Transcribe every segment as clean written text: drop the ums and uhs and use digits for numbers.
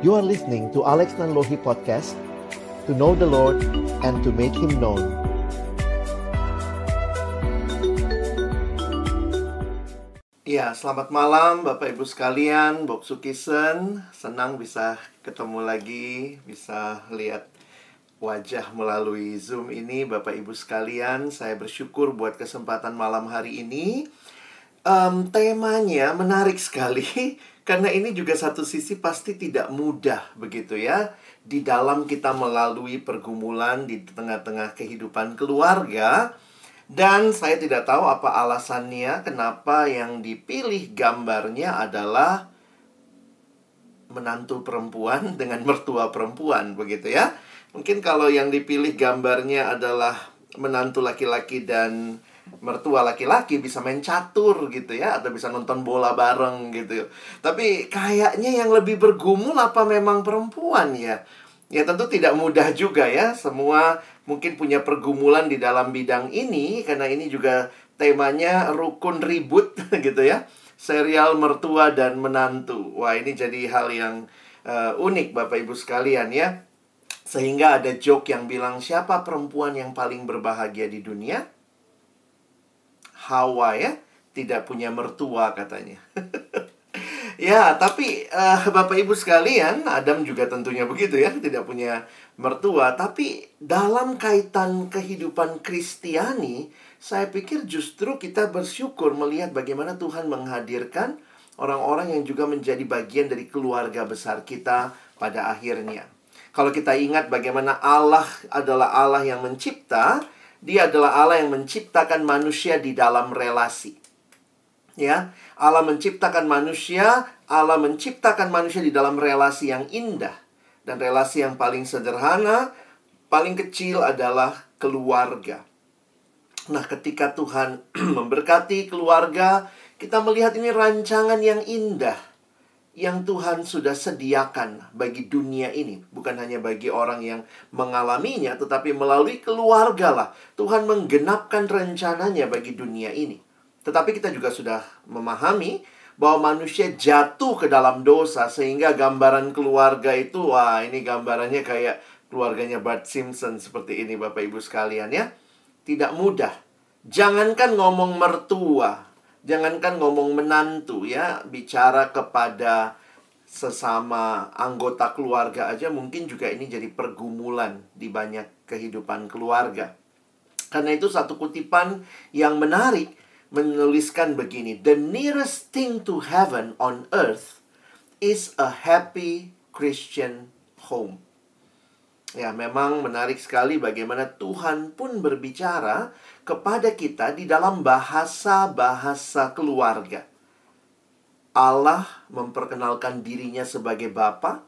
You are listening to Alex Nanlohi Podcast, to know the Lord and to make Him known. Ya, selamat malam Bapak Ibu sekalian, Bob Sukisen. Senang bisa ketemu lagi, bisa lihat wajah melalui Zoom ini Bapak Ibu sekalian. Saya bersyukur buat kesempatan malam hari ini. Temanya menarik sekali karena ini juga satu sisi pasti tidak mudah begitu ya. Di dalam kita melalui pergumulan di tengah-tengah kehidupan keluarga. Dan saya tidak tahu apa alasannya kenapa yang dipilih gambarnya adalah menantu perempuan dengan mertua perempuan begitu ya. Mungkin kalau yang dipilih gambarnya adalah menantu laki-laki dan mertua laki-laki bisa main catur gitu ya, atau bisa nonton bola bareng gitu. Tapi kayaknya yang lebih bergumul apa memang perempuan ya? Ya tentu tidak mudah juga ya. Semua mungkin punya pergumulan di dalam bidang ini, karena ini juga temanya rukun ribut gitu ya. Serial mertua dan menantu. Wah, ini jadi hal yang unik Bapak Ibu sekalian ya. Sehingga ada joke yang bilang, siapa perempuan yang paling berbahagia di dunia? Hawa ya, tidak punya mertua katanya. Ya, tapi Bapak Ibu sekalian, Adam juga tentunya begitu ya, tidak punya mertua. Tapi dalam kaitan kehidupan Kristiani, saya pikir justru kita bersyukur melihat bagaimana Tuhan menghadirkan orang-orang yang juga menjadi bagian dari keluarga besar kita pada akhirnya. Kalau kita ingat bagaimana Allah adalah Allah yang mencipta, Dia adalah Allah yang menciptakan manusia di dalam relasi. Ya, Allah menciptakan manusia di dalam relasi yang indah. Dan relasi yang paling sederhana, paling kecil adalah keluarga. Nah, ketika Tuhan memberkati keluarga, kita melihat ini rancangan yang indah yang Tuhan sudah sediakan bagi dunia ini. Bukan hanya bagi orang yang mengalaminya, tetapi melalui keluarga lah Tuhan menggenapkan rencananya bagi dunia ini. Tetapi kita juga sudah memahami bahwa manusia jatuh ke dalam dosa, sehingga gambaran keluarga itu, wah ini gambarannya kayak keluarganya Bart Simpson seperti ini Bapak Ibu sekalian ya. Tidak mudah. Jangankan ngomong mertua, jangankan ngomong menantu ya, bicara kepada sesama anggota keluarga aja mungkin juga ini jadi pergumulan di banyak kehidupan keluarga. Karena itu satu kutipan yang menarik menuliskan begini, "The nearest thing to heaven on earth is a happy Christian home." Ya, memang menarik sekali bagaimana Tuhan pun berbicara kepada kita di dalam bahasa-bahasa keluarga. Allah memperkenalkan dirinya sebagai Bapa,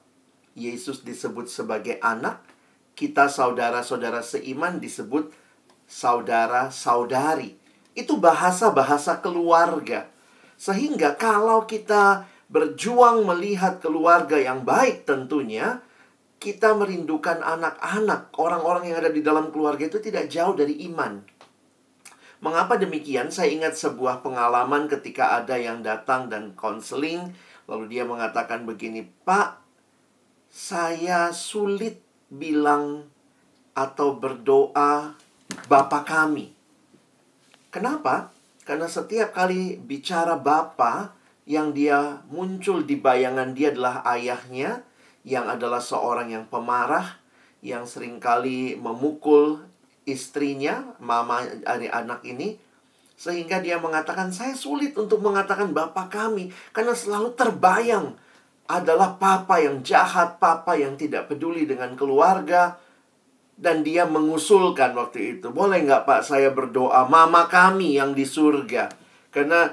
Yesus disebut sebagai anak, kita saudara-saudara seiman disebut saudara-saudari. Itu bahasa-bahasa keluarga. Sehingga kalau kita berjuang melihat keluarga yang baik tentunya, kita merindukan anak-anak, orang-orang yang ada di dalam keluarga itu tidak jauh dari iman. Mengapa demikian? Saya ingat sebuah pengalaman ketika ada yang datang dan konseling. Lalu dia mengatakan begini, "Pak, saya sulit bilang atau berdoa Bapa kami." Kenapa? Karena setiap kali bicara Bapa, yang dia muncul di bayangan dia adalah ayahnya, yang adalah seorang yang pemarah, yang seringkali memukul istrinya, mama dari anak ini. Sehingga dia mengatakan, saya sulit untuk mengatakan Bapa kami, karena selalu terbayang adalah papa yang jahat, papa yang tidak peduli dengan keluarga. Dan dia mengusulkan waktu itu, boleh nggak Pak saya berdoa Mama kami yang di surga. Karena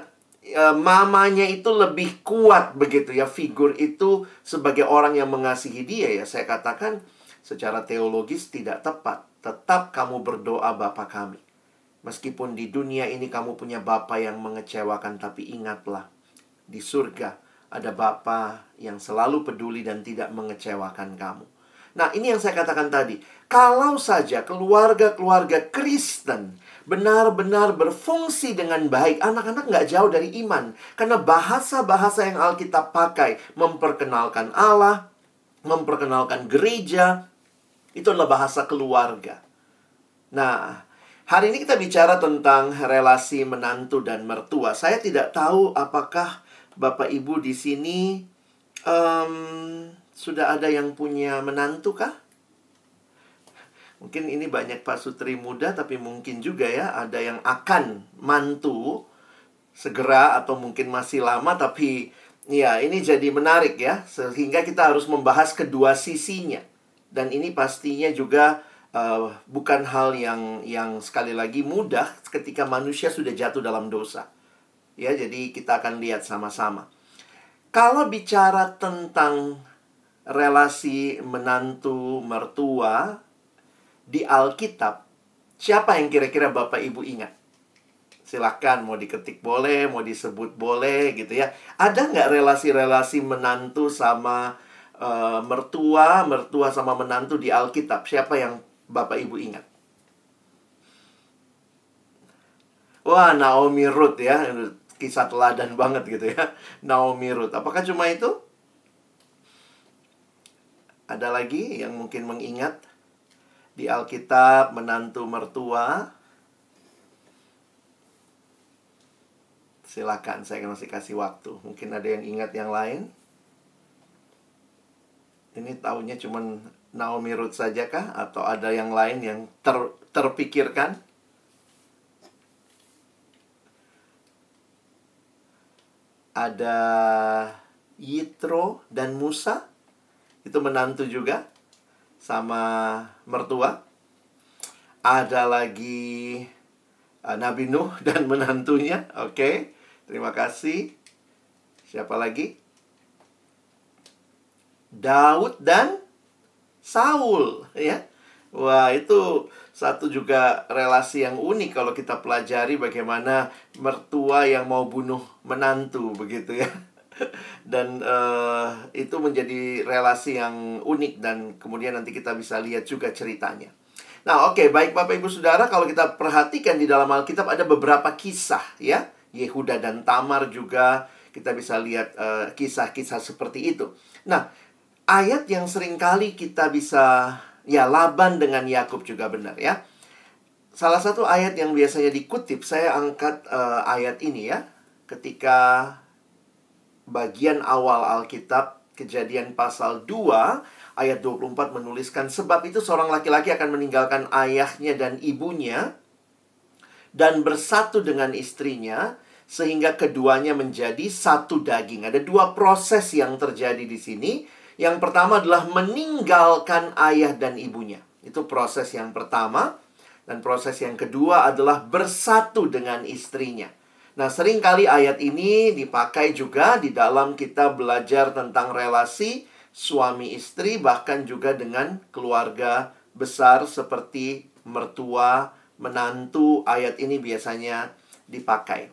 mamanya itu lebih kuat begitu ya, figur itu sebagai orang yang mengasihi dia ya. Saya katakan secara teologis tidak tepat. Tetap kamu berdoa Bapa kami. Meskipun di dunia ini kamu punya Bapa yang mengecewakan, tapi ingatlah, di surga ada Bapa yang selalu peduli dan tidak mengecewakan kamu. Nah, ini yang saya katakan tadi. Kalau saja keluarga-keluarga Kristen benar-benar berfungsi dengan baik, anak-anak nggak jauh dari iman. Karena bahasa-bahasa yang Alkitab pakai memperkenalkan Allah, memperkenalkan gereja. Itu adalah bahasa keluarga. Nah, hari ini kita bicara tentang relasi menantu dan mertua. Saya tidak tahu apakah Bapak Ibu di sini sudah ada yang punya menantu kah? Mungkin ini banyak pasutri muda, tapi mungkin juga ya ada yang akan mantu segera atau mungkin masih lama. Tapi ya ini jadi menarik ya, sehingga kita harus membahas kedua sisinya. Dan ini pastinya juga bukan hal yang sekali lagi mudah ketika manusia sudah jatuh dalam dosa. Ya, jadi kita akan lihat sama-sama. Kalau bicara tentang relasi menantu mertua di Alkitab, siapa yang kira-kira Bapak Ibu ingat? Silakan, mau diketik boleh, mau disebut boleh gitu ya. Ada nggak relasi-relasi menantu sama mertua sama menantu di Alkitab? Siapa yang Bapak Ibu ingat? Wah, Naomi Ruth ya. Kisah teladan banget gitu ya. Naomi Ruth. Apakah cuma itu? Ada lagi yang mungkin mengingat di Alkitab menantu mertua? Silakan, saya masih kasih waktu. Mungkin ada yang ingat yang lain? Ini taunya cuman Naomi Ruth saja kah? Atau ada yang lain yang terpikirkan? Ada Yitro dan Musa. Itu menantu juga sama mertua. Ada lagi Nabi Nuh dan menantunya. Oke, terima kasih. Siapa lagi? Daud dan Saul, ya. Wah, itu satu juga relasi yang unik kalau kita pelajari bagaimana mertua yang mau bunuh menantu, begitu ya. Dan itu menjadi relasi yang unik dan kemudian nanti kita bisa lihat juga ceritanya. Nah, oke, baik Bapak Ibu Saudara, kalau kita perhatikan di dalam Alkitab ada beberapa kisah, ya. Yehuda dan Tamar juga kita bisa lihat kisah-kisah seperti itu. Nah, ayat yang seringkali kita bisa, ya, Laban dengan Yakub juga benar ya. Salah satu ayat yang biasanya dikutip, saya angkat ayat ini ya. Ketika bagian awal Alkitab, Kejadian pasal 2, ayat 24 menuliskan, sebab itu seorang laki-laki akan meninggalkan ayahnya dan ibunya dan bersatu dengan istrinya, sehingga keduanya menjadi satu daging. Ada dua proses yang terjadi di sini. Yang pertama adalah meninggalkan ayah dan ibunya. Itu proses yang pertama. Dan proses yang kedua adalah bersatu dengan istrinya. Nah, seringkali ayat ini dipakai juga di dalam kita belajar tentang relasi suami istri, bahkan juga dengan keluarga besar seperti mertua, menantu. Ayat ini biasanya dipakai.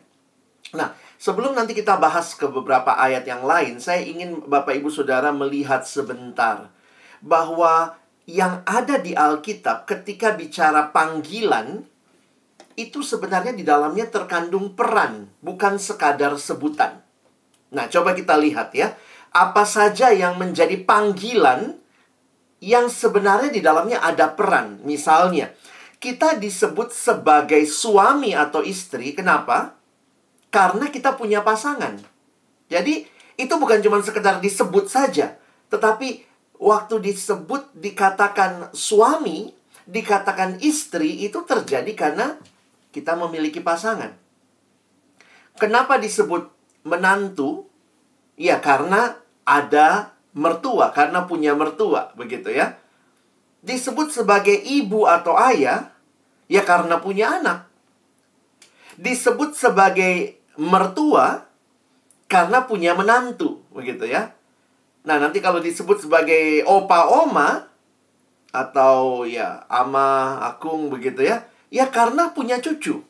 Nah, sebelum nanti kita bahas ke beberapa ayat yang lain, saya ingin Bapak Ibu Saudara melihat sebentar bahwa yang ada di Alkitab ketika bicara panggilan, itu sebenarnya di dalamnya terkandung peran, bukan sekadar sebutan. Nah, coba kita lihat ya. Apa saja yang menjadi panggilan yang sebenarnya di dalamnya ada peran. Misalnya, kita disebut sebagai suami atau istri. Kenapa? Karena kita punya pasangan. Jadi, itu bukan cuma sekedar disebut saja. Tetapi, waktu disebut, dikatakan suami, dikatakan istri, itu terjadi karena kita memiliki pasangan. Kenapa disebut menantu? Ya, karena ada mertua, karena punya mertua, begitu ya. Disebut sebagai ibu atau ayah, ya karena punya anak. Disebut sebagai mertua karena punya menantu, begitu ya. Nah, nanti kalau disebut sebagai opa oma atau ya ama akung begitu ya, ya karena punya cucu.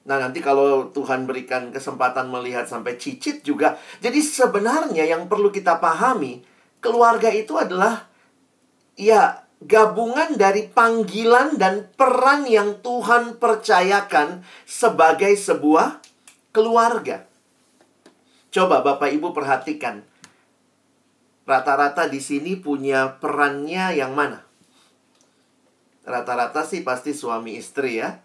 Nah, nanti kalau Tuhan berikan kesempatan melihat sampai cicit juga. Jadi sebenarnya yang perlu kita pahami, keluarga itu adalah ya gabungan dari panggilan dan peran yang Tuhan percayakan sebagai sebuah keluarga. Coba Bapak Ibu perhatikan. Rata-rata di sini punya perannya yang mana? Rata-rata sih pasti suami istri ya.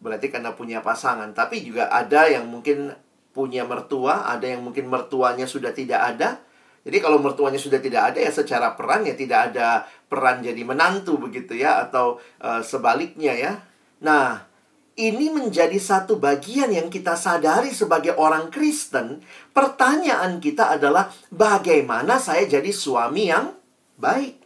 Berarti karena punya pasangan. Tapi juga ada yang mungkin punya mertua, ada yang mungkin mertuanya sudah tidak ada. Jadi kalau mertuanya sudah tidak ada ya secara peran ya tidak ada peran jadi menantu begitu ya. Atau sebaliknya ya. Nah, ini menjadi satu bagian yang kita sadari sebagai orang Kristen. Pertanyaan kita adalah bagaimana saya jadi suami yang baik?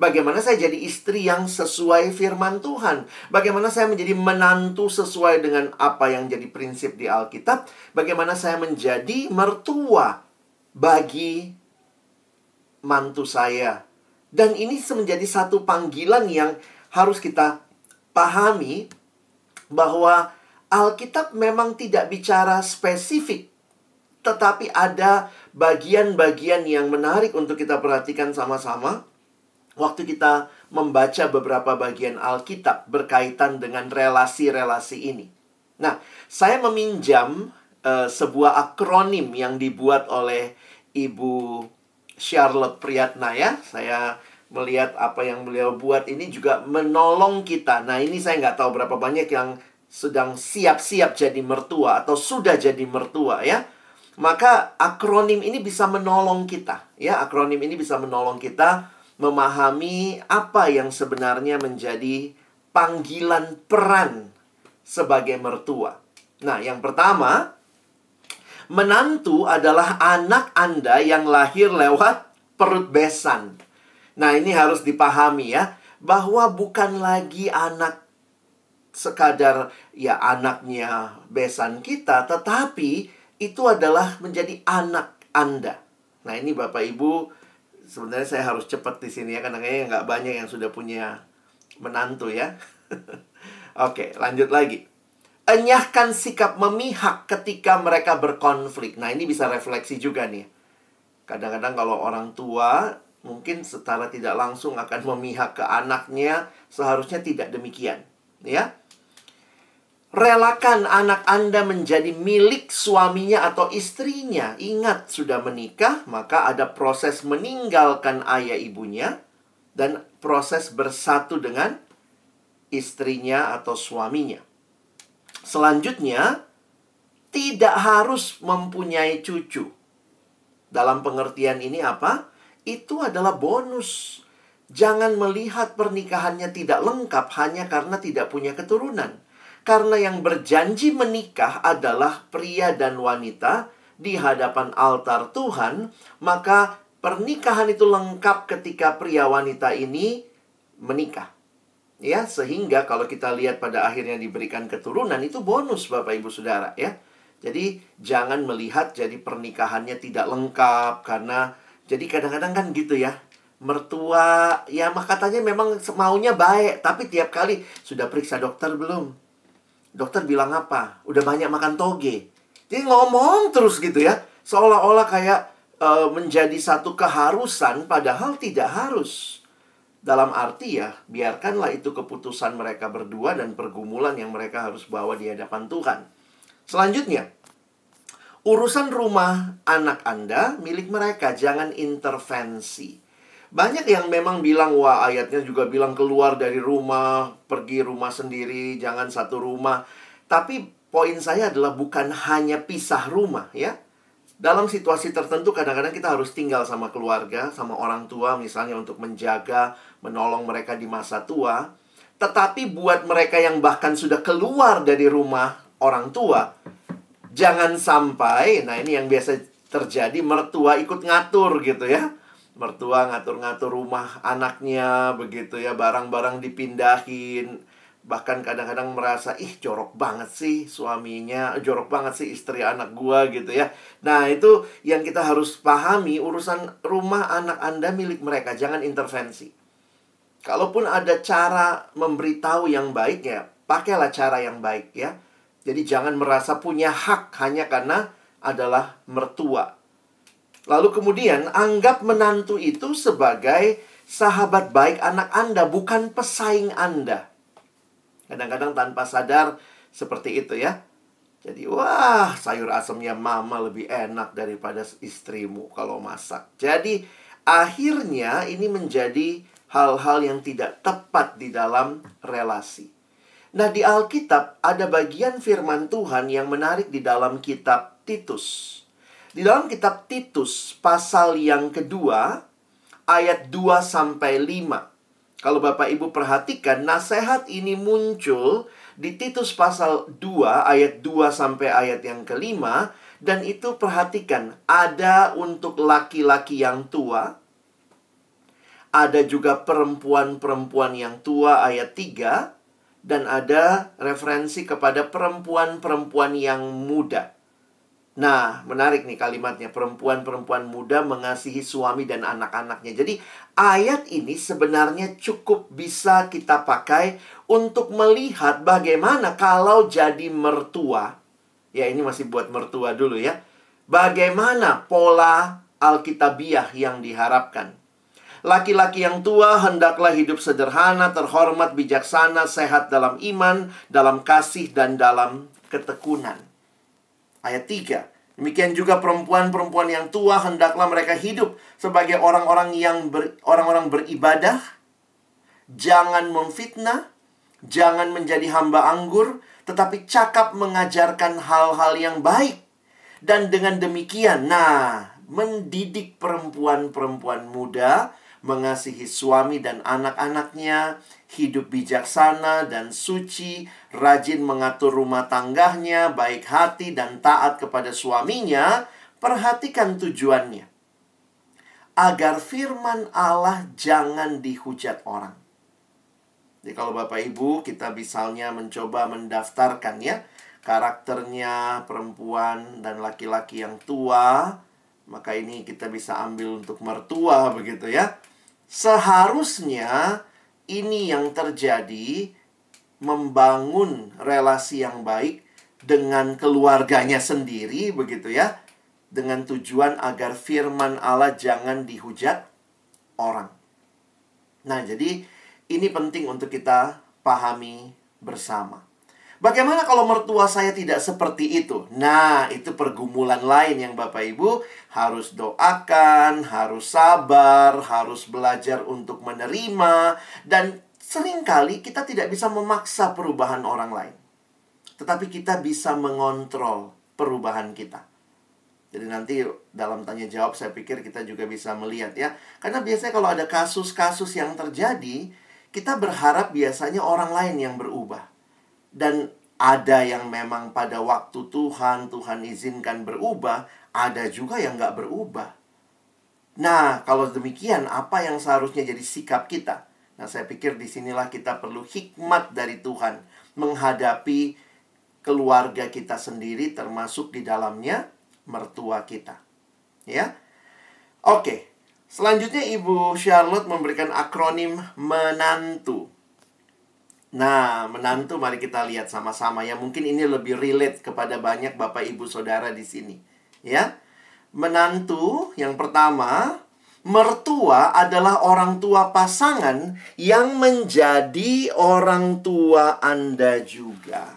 Bagaimana saya jadi istri yang sesuai firman Tuhan? Bagaimana saya menjadi menantu sesuai dengan apa yang jadi prinsip di Alkitab? Bagaimana saya menjadi mertua bagi mantu saya? Dan ini menjadi satu panggilan yang harus kita pahami bahwa Alkitab memang tidak bicara spesifik, tetapi ada bagian-bagian yang menarik untuk kita perhatikan sama-sama waktu kita membaca beberapa bagian Alkitab berkaitan dengan relasi-relasi ini. Nah, saya meminjam sebuah akronim yang dibuat oleh Ibu Charlotte Priyatna ya. Saya melihat apa yang beliau buat ini juga menolong kita. Nah, ini saya nggak tahu berapa banyak yang sedang siap-siap jadi mertua atau sudah jadi mertua ya. Maka akronim ini bisa menolong kita ya. Akronim ini bisa menolong kita memahami apa yang sebenarnya menjadi panggilan peran sebagai mertua. Nah, yang pertama, menantu adalah anak Anda yang lahir lewat perut besan. Nah, ini harus dipahami ya, bahwa bukan lagi anak sekadar ya anaknya besan kita, tetapi itu adalah menjadi anak Anda. Nah, ini Bapak Ibu, sebenarnya saya harus cepat di sini ya, karena kayaknya nggak banyak yang sudah punya menantu ya. Oke, lanjut lagi. Enyahkan sikap memihak ketika mereka berkonflik. Nah, ini bisa refleksi juga nih. Kadang-kadang kalau orang tua mungkin secara tidak langsung akan memihak ke anaknya, seharusnya tidak demikian, ya. Relakan anak Anda menjadi milik suaminya atau istrinya. Ingat, sudah menikah, maka ada proses meninggalkan ayah ibunya dan proses bersatu dengan istrinya atau suaminya. Selanjutnya, tidak harus mempunyai cucu. Dalam pengertian ini apa? Itu adalah bonus. Jangan melihat pernikahannya tidak lengkap hanya karena tidak punya keturunan. Karena yang berjanji menikah adalah pria dan wanita di hadapan altar Tuhan, maka pernikahan itu lengkap ketika pria wanita ini menikah. Ya, sehingga kalau kita lihat pada akhirnya diberikan keturunan, itu bonus Bapak Ibu Saudara ya. Jadi jangan melihat jadi pernikahannya tidak lengkap karena jadi kadang-kadang kan gitu ya. Mertua ya katanya memang maunya baik, tapi tiap kali sudah periksa dokter belum? Dokter bilang apa? Udah banyak makan toge. Jadi ngomong terus gitu ya. Seolah-olah kayak menjadi satu keharusan, padahal tidak harus. Dalam arti ya, biarkanlah itu keputusan mereka berdua dan pergumulan yang mereka harus bawa di hadapan Tuhan. Selanjutnya, urusan rumah anak Anda milik mereka, jangan intervensi. Banyak yang memang bilang, wah ayatnya juga bilang keluar dari rumah, pergi rumah sendiri, jangan satu rumah. Tapi poin saya adalah bukan hanya pisah rumah ya. Dalam situasi tertentu kadang-kadang kita harus tinggal sama keluarga, sama orang tua misalnya untuk menjaga, menolong mereka di masa tua. Tetapi buat mereka yang bahkan sudah keluar dari rumah orang tua, jangan sampai, nah ini yang biasa terjadi, mertua ikut ngatur gitu ya. Mertua ngatur-ngatur rumah anaknya begitu ya, barang-barang dipindahin. Bahkan kadang-kadang merasa, ih jorok banget sih suaminya, jorok banget sih istri anak gua gitu ya. Nah itu yang kita harus pahami, urusan rumah anak Anda milik mereka, jangan intervensi. Kalaupun ada cara memberitahu yang baik ya, pakailah cara yang baik ya. Jadi jangan merasa punya hak hanya karena adalah mertua. Lalu kemudian, anggap menantu itu sebagai sahabat baik anak Anda, bukan pesaing Anda. Kadang-kadang tanpa sadar seperti itu ya. Jadi, wah sayur asamnya mama lebih enak daripada istrimu kalau masak. Jadi, akhirnya ini menjadi hal-hal yang tidak tepat di dalam relasi. Nah, di Alkitab ada bagian firman Tuhan yang menarik di dalam kitab Titus. Di dalam kitab Titus pasal yang kedua ayat 2-5. Kalau Bapak Ibu perhatikan, nasihat ini muncul di Titus pasal 2 ayat 2 sampai ayat yang kelima. Dan itu perhatikan, ada untuk laki-laki yang tua, ada juga perempuan-perempuan yang tua ayat 3, dan ada referensi kepada perempuan-perempuan yang muda. Nah, menarik nih kalimatnya, perempuan-perempuan muda mengasihi suami dan anak-anaknya. Jadi, ayat ini sebenarnya cukup bisa kita pakai untuk melihat bagaimana kalau jadi mertua. Ya, ini masih buat mertua dulu ya. Bagaimana pola alkitabiah yang diharapkan. Laki-laki yang tua hendaklah hidup sederhana, terhormat, bijaksana, sehat dalam iman, dalam kasih, dan dalam ketekunan. Ayat 3. Demikian juga perempuan-perempuan yang tua hendaklah mereka hidup sebagai orang-orang beribadah, jangan memfitnah, jangan menjadi hamba anggur, tetapi cakap mengajarkan hal-hal yang baik. Dan dengan demikian, mendidik perempuan-perempuan muda mengasihi suami dan anak-anaknya, hidup bijaksana dan suci, rajin mengatur rumah tangganya, baik hati dan taat kepada suaminya. Perhatikan tujuannya, agar firman Allah jangan dihujat orang. Jadi kalau Bapak Ibu kita misalnya mencoba mendaftarkan ya karakternya perempuan dan laki-laki yang tua, maka ini kita bisa ambil untuk mertua begitu ya. Seharusnya ini yang terjadi, membangun relasi yang baik dengan keluarganya sendiri begitu ya, dengan tujuan agar firman Allah jangan dihujat orang. Nah, jadi ini penting untuk kita pahami bersama. Bagaimana kalau mertua saya tidak seperti itu? Nah, itu pergumulan lain yang Bapak Ibu harus doakan, harus sabar, harus belajar untuk menerima. Dan seringkali kita tidak bisa memaksa perubahan orang lain. Tetapi kita bisa mengontrol perubahan kita. Jadi nanti dalam tanya jawab saya pikir kita juga bisa melihat ya. Karena biasanya kalau ada kasus-kasus yang terjadi, kita berharap biasanya orang lain yang berubah. Dan ada yang memang pada waktu Tuhan izinkan berubah, ada juga yang nggak berubah. Nah, kalau demikian, apa yang seharusnya jadi sikap kita? Nah, saya pikir disinilah kita perlu hikmat dari Tuhan menghadapi keluarga kita sendiri, termasuk di dalamnya mertua kita. Ya, oke. Selanjutnya Ibu Charlotte memberikan akronim menantu. Nah, menantu mari kita lihat sama-sama ya. Mungkin ini lebih relate kepada banyak Bapak Ibu Saudara di sini. Ya. Menantu yang pertama, mertua adalah orang tua pasangan yang menjadi orang tua Anda juga.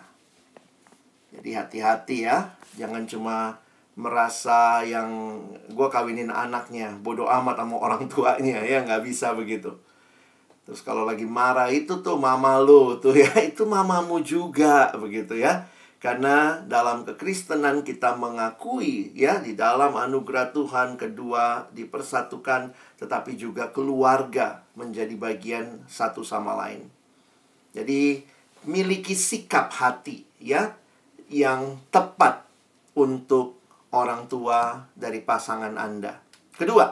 Jadi hati-hati ya. Jangan cuma merasa yang gue kawinin anaknya, bodoh amat sama orang tuanya ya, nggak bisa begitu. Terus kalau lagi marah itu tuh mama lo tuh ya, itu mamamu juga begitu ya. Karena dalam kekristenan kita mengakui ya, di dalam anugerah Tuhan kedua dipersatukan, tetapi juga keluarga menjadi bagian satu sama lain. Jadi miliki sikap hati ya yang tepat untuk orang tua dari pasangan Anda. Kedua,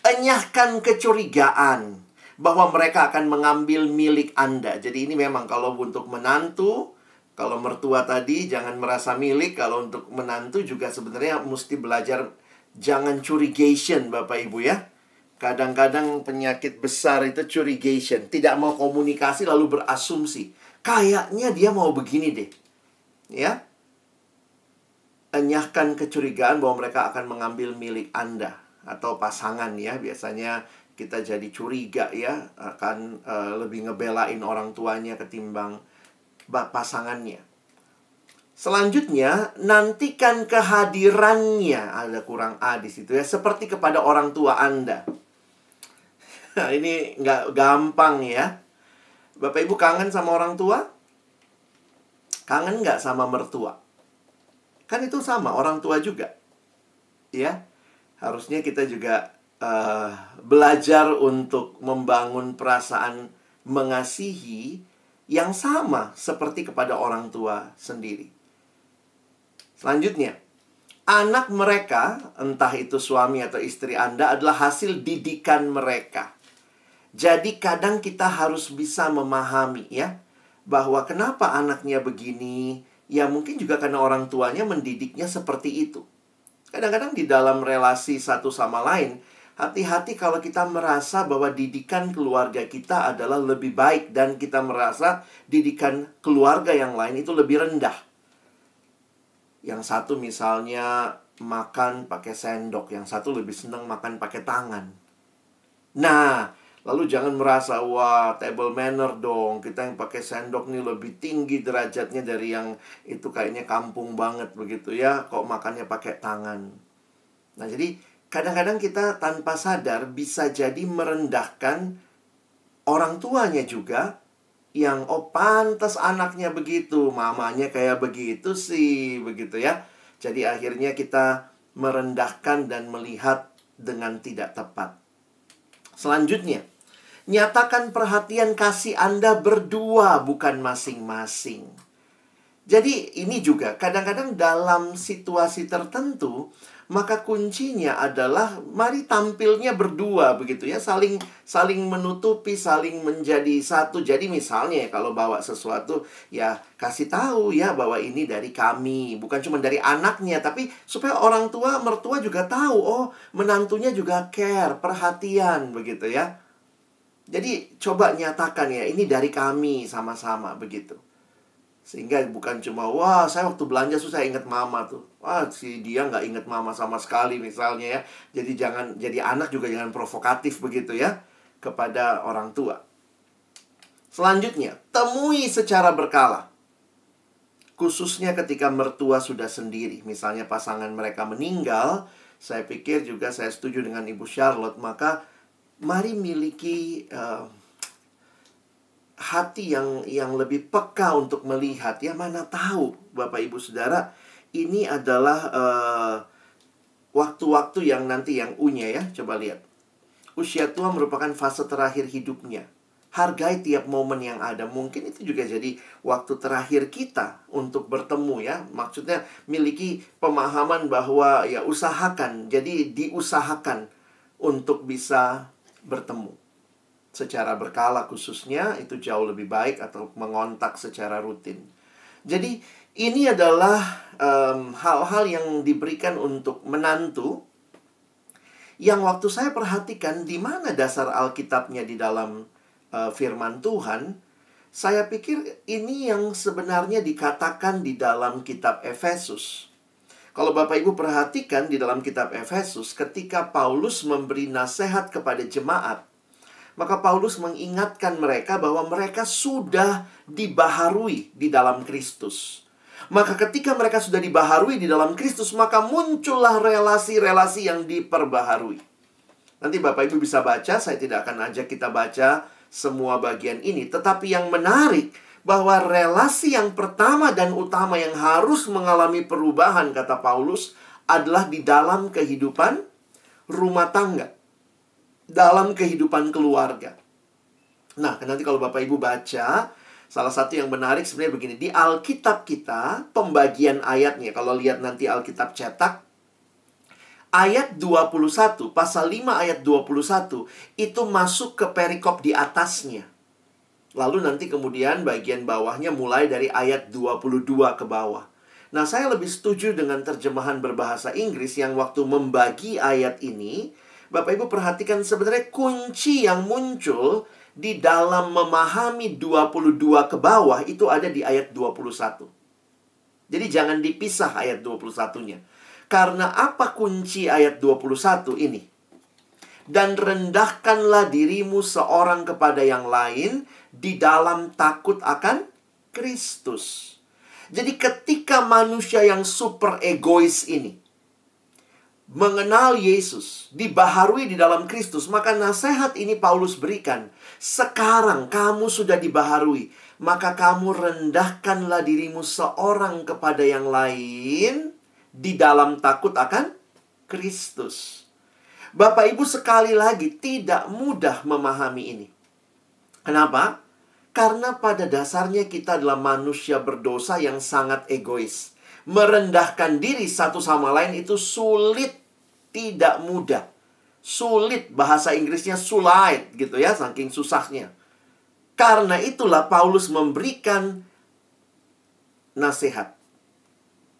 enyahkan kecurigaan bahwa mereka akan mengambil milik Anda. Jadi ini memang kalau untuk menantu, kalau mertua tadi jangan merasa milik. Kalau untuk menantu juga sebenarnya mesti belajar jangan curigation Bapak Ibu ya. Kadang-kadang penyakit besar itu curigation. Tidak mau komunikasi lalu berasumsi. Kayaknya dia mau begini deh. Ya. Enyahkan kecurigaan bahwa mereka akan mengambil milik Anda atau pasangan ya. Biasanya kita jadi curiga ya, akan lebih ngebelain orang tuanya ketimbang pasangannya. Selanjutnya, nantikan kehadirannya. Ada kurang A di situ ya. Seperti kepada orang tua Anda. Nah, ini nggak gampang ya. Bapak Ibu kangen sama orang tua? Kangen nggak sama mertua? Kan itu sama, orang tua juga. Ya, harusnya kita juga belajar untuk membangun perasaan mengasihi yang sama seperti kepada orang tua sendiri. Selanjutnya, anak mereka, entah itu suami atau istri Anda, adalah hasil didikan mereka. Jadi kadang kita harus bisa memahami ya, bahwa kenapa anaknya begini, ya mungkin juga karena orang tuanya mendidiknya seperti itu. Kadang-kadang di dalam relasi satu sama lain, hati-hati kalau kita merasa bahwa didikan keluarga kita adalah lebih baik dan kita merasa didikan keluarga yang lain itu lebih rendah. Yang satu misalnya makan pakai sendok, yang satu lebih senang makan pakai tangan. Nah, lalu jangan merasa, wah table manner dong, kita yang pakai sendok nih lebih tinggi derajatnya dari yang itu kayaknya kampung banget begitu ya, kok makannya pakai tangan. Nah, jadi kadang-kadang kita tanpa sadar bisa jadi merendahkan orang tuanya juga, yang pantas anaknya begitu, mamanya kayak begitu sih, begitu ya. Jadi akhirnya kita merendahkan dan melihat dengan tidak tepat. Selanjutnya, nyatakan perhatian kasih Anda berdua, bukan masing-masing. Jadi ini juga kadang-kadang dalam situasi tertentu, maka kuncinya adalah mari tampilnya berdua begitu ya, saling menutupi, saling menjadi satu. Jadi misalnya kalau bawa sesuatu ya kasih tahu ya bahwa ini dari kami, bukan cuma dari anaknya, tapi supaya orang tua mertua juga tahu, oh menantunya juga care, perhatian begitu ya. Jadi coba nyatakan ya, ini dari kami sama-sama begitu. Sehingga bukan cuma, wah saya waktu belanja susah ingat mama tuh. Wah si dia nggak ingat mama sama sekali misalnya ya. Jadi jadi anak juga jangan provokatif begitu ya kepada orang tua. Selanjutnya, temui secara berkala. Khususnya ketika mertua sudah sendiri. Misalnya pasangan mereka meninggal. Saya pikir juga saya setuju dengan Ibu Charlotte. Maka mari miliki hati yang lebih peka untuk melihat ya, mana tahu Bapak Ibu Saudara ini adalah waktu-waktu yang nanti yang unya ya. Coba lihat, usia tua merupakan fase terakhir hidupnya. Hargai tiap momen yang ada. Mungkin itu juga jadi waktu terakhir kita untuk bertemu ya. Maksudnya miliki pemahaman bahwa ya usahakan, jadi diusahakan untuk bisa bertemu secara berkala, khususnya itu jauh lebih baik, atau mengontak secara rutin. Jadi ini adalah hal-hal yang diberikan untuk menantu, yang waktu saya perhatikan di mana dasar Alkitabnya di dalam firman Tuhan, saya pikir ini yang sebenarnya dikatakan di dalam kitab Efesus. Kalau Bapak Ibu perhatikan di dalam kitab Efesus, ketika Paulus memberi nasihat kepada jemaat, maka Paulus mengingatkan mereka bahwa mereka sudah dibaharui di dalam Kristus. Maka ketika mereka sudah dibaharui di dalam Kristus, maka muncullah relasi-relasi yang diperbaharui. Nanti Bapak Ibu bisa baca, saya tidak akan ajak kita baca semua bagian ini. Tetapi yang menarik, bahwa relasi yang pertama dan utama yang harus mengalami perubahan, kata Paulus, adalah di dalam kehidupan rumah tangga, dalam kehidupan keluarga. Nah, nanti kalau Bapak Ibu baca, salah satu yang menarik sebenarnya begini. Di Alkitab kita, pembagian ayatnya, kalau lihat nanti Alkitab cetak, ayat 21, pasal 5 ayat 21, itu masuk ke perikop di atasnya. Lalu nanti kemudian bagian bawahnya mulai dari ayat 22 ke bawah. Nah, saya lebih setuju dengan terjemahan berbahasa Inggris yang waktu membagi ayat ini, Bapak Ibu perhatikan sebenarnya kunci yang muncul di dalam memahami 22 ke bawah itu ada di ayat 21. Jadi jangan dipisah ayat 21-nya. Karena apa kunci ayat 21 ini? Dan rendahkanlah dirimu seorang kepada yang lain di dalam takut akan Kristus. Jadi ketika manusia yang super egois ini mengenal Yesus, dibaharui di dalam Kristus, maka nasihat ini Paulus berikan. Sekarang kamu sudah dibaharui, maka kamu rendahkanlah dirimu seorang kepada yang lain di dalam takut akan Kristus. Bapak Ibu, sekali lagi tidak mudah memahami ini. Kenapa? Karena pada dasarnya kita adalah manusia berdosa yang sangat egois. Merendahkan diri satu sama lain itu sulit. Tidak mudah. Sulit, bahasa Inggrisnya sulit gitu ya, saking susahnya. Karena itulah Paulus memberikan nasihat.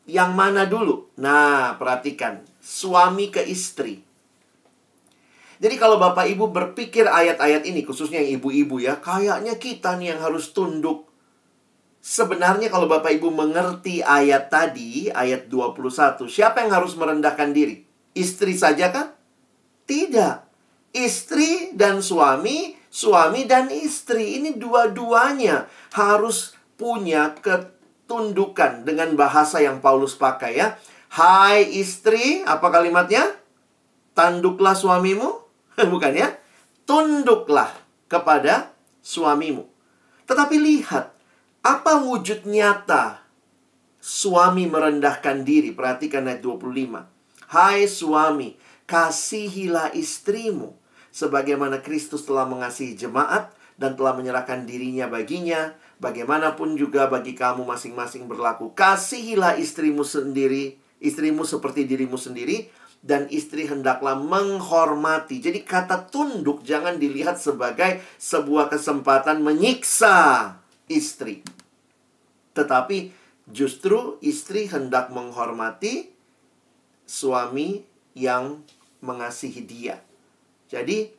Yang mana dulu? Nah, perhatikan. Suami ke istri. Jadi kalau Bapak Ibu berpikir ayat-ayat ini, khususnya yang ibu-ibu ya, kayaknya kita nih yang harus tunduk. Sebenarnya kalau Bapak Ibu mengerti ayat tadi, ayat 21, siapa yang harus merendahkan diri? Istri saja kan? Tidak. Istri dan suami, suami dan istri. Ini dua-duanya harus punya ketundukan dengan bahasa yang Paulus pakai ya. Hai istri, apa kalimatnya? Tanduklah suamimu. Bukan ya? Tunduklah kepada suamimu. Tetapi lihat, apa wujud nyata suami merendahkan diri? Perhatikan ayat 25. Hai suami, kasihilah istrimu sebagaimana Kristus telah mengasihi jemaat dan telah menyerahkan dirinya baginya. Bagaimanapun juga bagi kamu masing-masing berlaku. Kasihilah istrimu sendiri, istrimu seperti dirimu sendiri, dan istri hendaklah menghormati. Jadi kata tunduk jangan dilihat sebagai sebuah kesempatan menyiksa istri. Tetapi justru istri hendak menghormati suami yang mengasihi dia. Jadi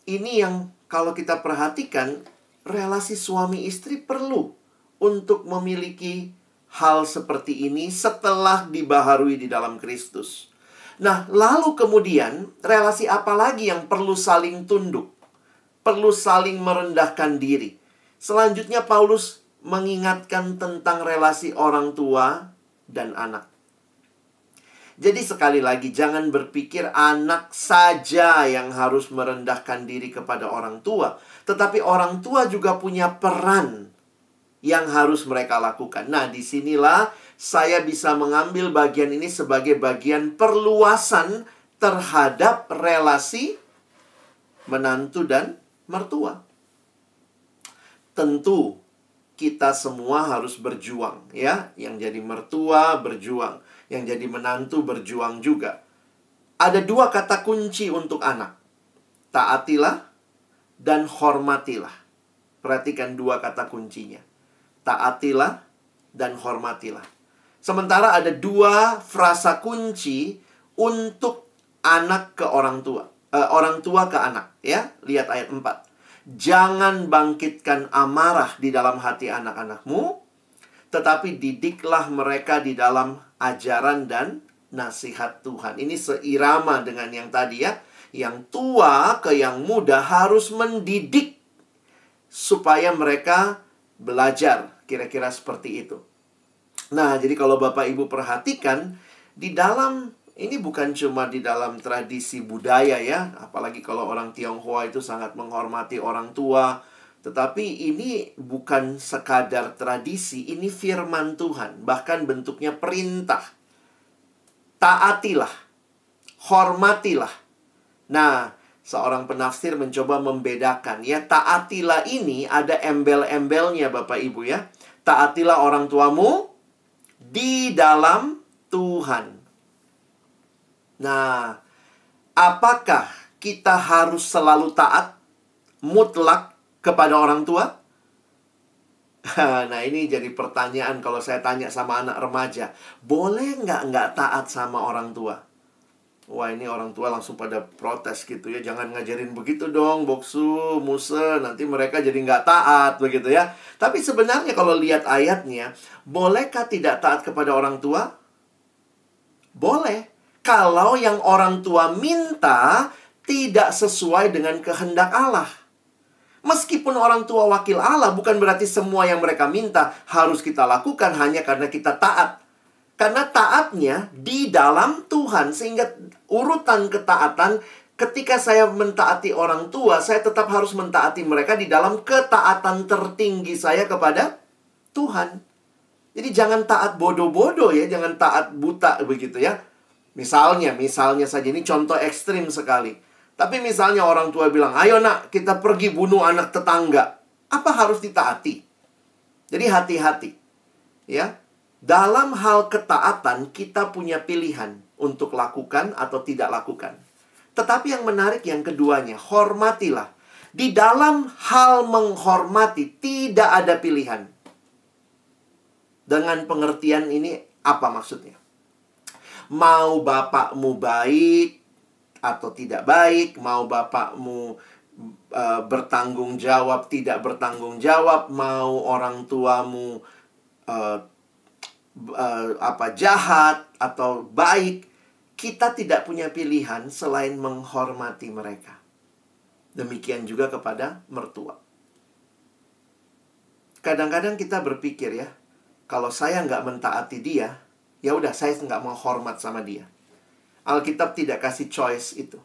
ini yang kalau kita perhatikan, relasi suami istri perlu untuk memiliki hal seperti ini setelah dibaharui di dalam Kristus. Nah, lalu kemudian relasi apa lagi yang perlu saling tunduk? Perlu saling merendahkan diri. Selanjutnya Paulus mengingatkan tentang relasi orang tua dan anak. Jadi sekali lagi, jangan berpikir anak saja yang harus merendahkan diri kepada orang tua. Tetapi orang tua juga punya peran yang harus mereka lakukan. Nah, disinilah saya bisa mengambil bagian ini sebagai bagian perluasan terhadap relasi menantu dan mertua. Tentu kita semua harus berjuang ya. Yang jadi mertua berjuang, yang jadi menantu berjuang juga. Ada dua kata kunci untuk anak. Taatilah dan hormatilah. Perhatikan dua kata kuncinya. Taatilah dan hormatilah. Sementara ada dua frasa kunci untuk anak ke orang tua. Orang tua ke anak ya. Lihat ayat 4. Jangan bangkitkan amarah di dalam hati anak-anakmu, tetapi didiklah mereka di dalam ajaran dan nasihat Tuhan. Ini seirama dengan yang tadi ya. Yang tua ke yang muda harus mendidik supaya mereka belajar. Kira-kira seperti itu. Nah, jadi kalau Bapak Ibu perhatikan, di dalam, ini bukan cuma di dalam tradisi budaya ya. Apalagi kalau orang Tionghoa itu sangat menghormati orang tua. Tetapi ini bukan sekadar tradisi, ini firman Tuhan. Bahkan bentuknya perintah. Taatilah, hormatilah. Nah, seorang penafsir mencoba membedakan ya. Taatilah ini ada embel-embelnya Bapak Ibu ya. Taatilah orang tuamu di dalam Tuhan. Nah, apakah kita harus selalu taat mutlak kepada orang tua? Nah, ini jadi pertanyaan kalau saya tanya sama anak remaja. Boleh nggak taat sama orang tua? Wah, ini orang tua langsung pada protes gitu ya. Jangan ngajarin begitu dong, Boksu, Muse. Nanti mereka jadi nggak taat begitu ya. Tapi sebenarnya kalau lihat ayatnya, bolehkah tidak taat kepada orang tua? Boleh. Kalau yang orang tua minta tidak sesuai dengan kehendak Allah. Meskipun orang tua wakil Allah, bukan berarti semua yang mereka minta harus kita lakukan hanya karena kita taat. Karena taatnya di dalam Tuhan. Sehingga urutan ketaatan, ketika saya mentaati orang tua, saya tetap harus mentaati mereka di dalam ketaatan tertinggi saya kepada Tuhan. Jadi jangan taat bodoh-bodoh ya, jangan taat buta begitu ya. Misalnya saja, ini contoh ekstrim sekali. Tapi misalnya orang tua bilang, ayo nak, kita pergi bunuh anak tetangga. Apa harus ditaati? Jadi hati-hati. Ya, dalam hal ketaatan, kita punya pilihan untuk lakukan atau tidak lakukan. Tetapi yang menarik yang keduanya, hormatilah. Di dalam hal menghormati, tidak ada pilihan. Dengan pengertian ini, apa maksudnya? Mau bapakmu baik atau tidak baik, mau bapakmu bertanggung jawab, tidak bertanggung jawab, mau orang tuamu jahat atau baik, kita tidak punya pilihan selain menghormati mereka. Demikian juga kepada mertua. Kadang-kadang kita berpikir ya, kalau saya nggak mentaati dia, ya udah saya nggak mau hormat sama dia. Alkitab tidak kasih choice itu.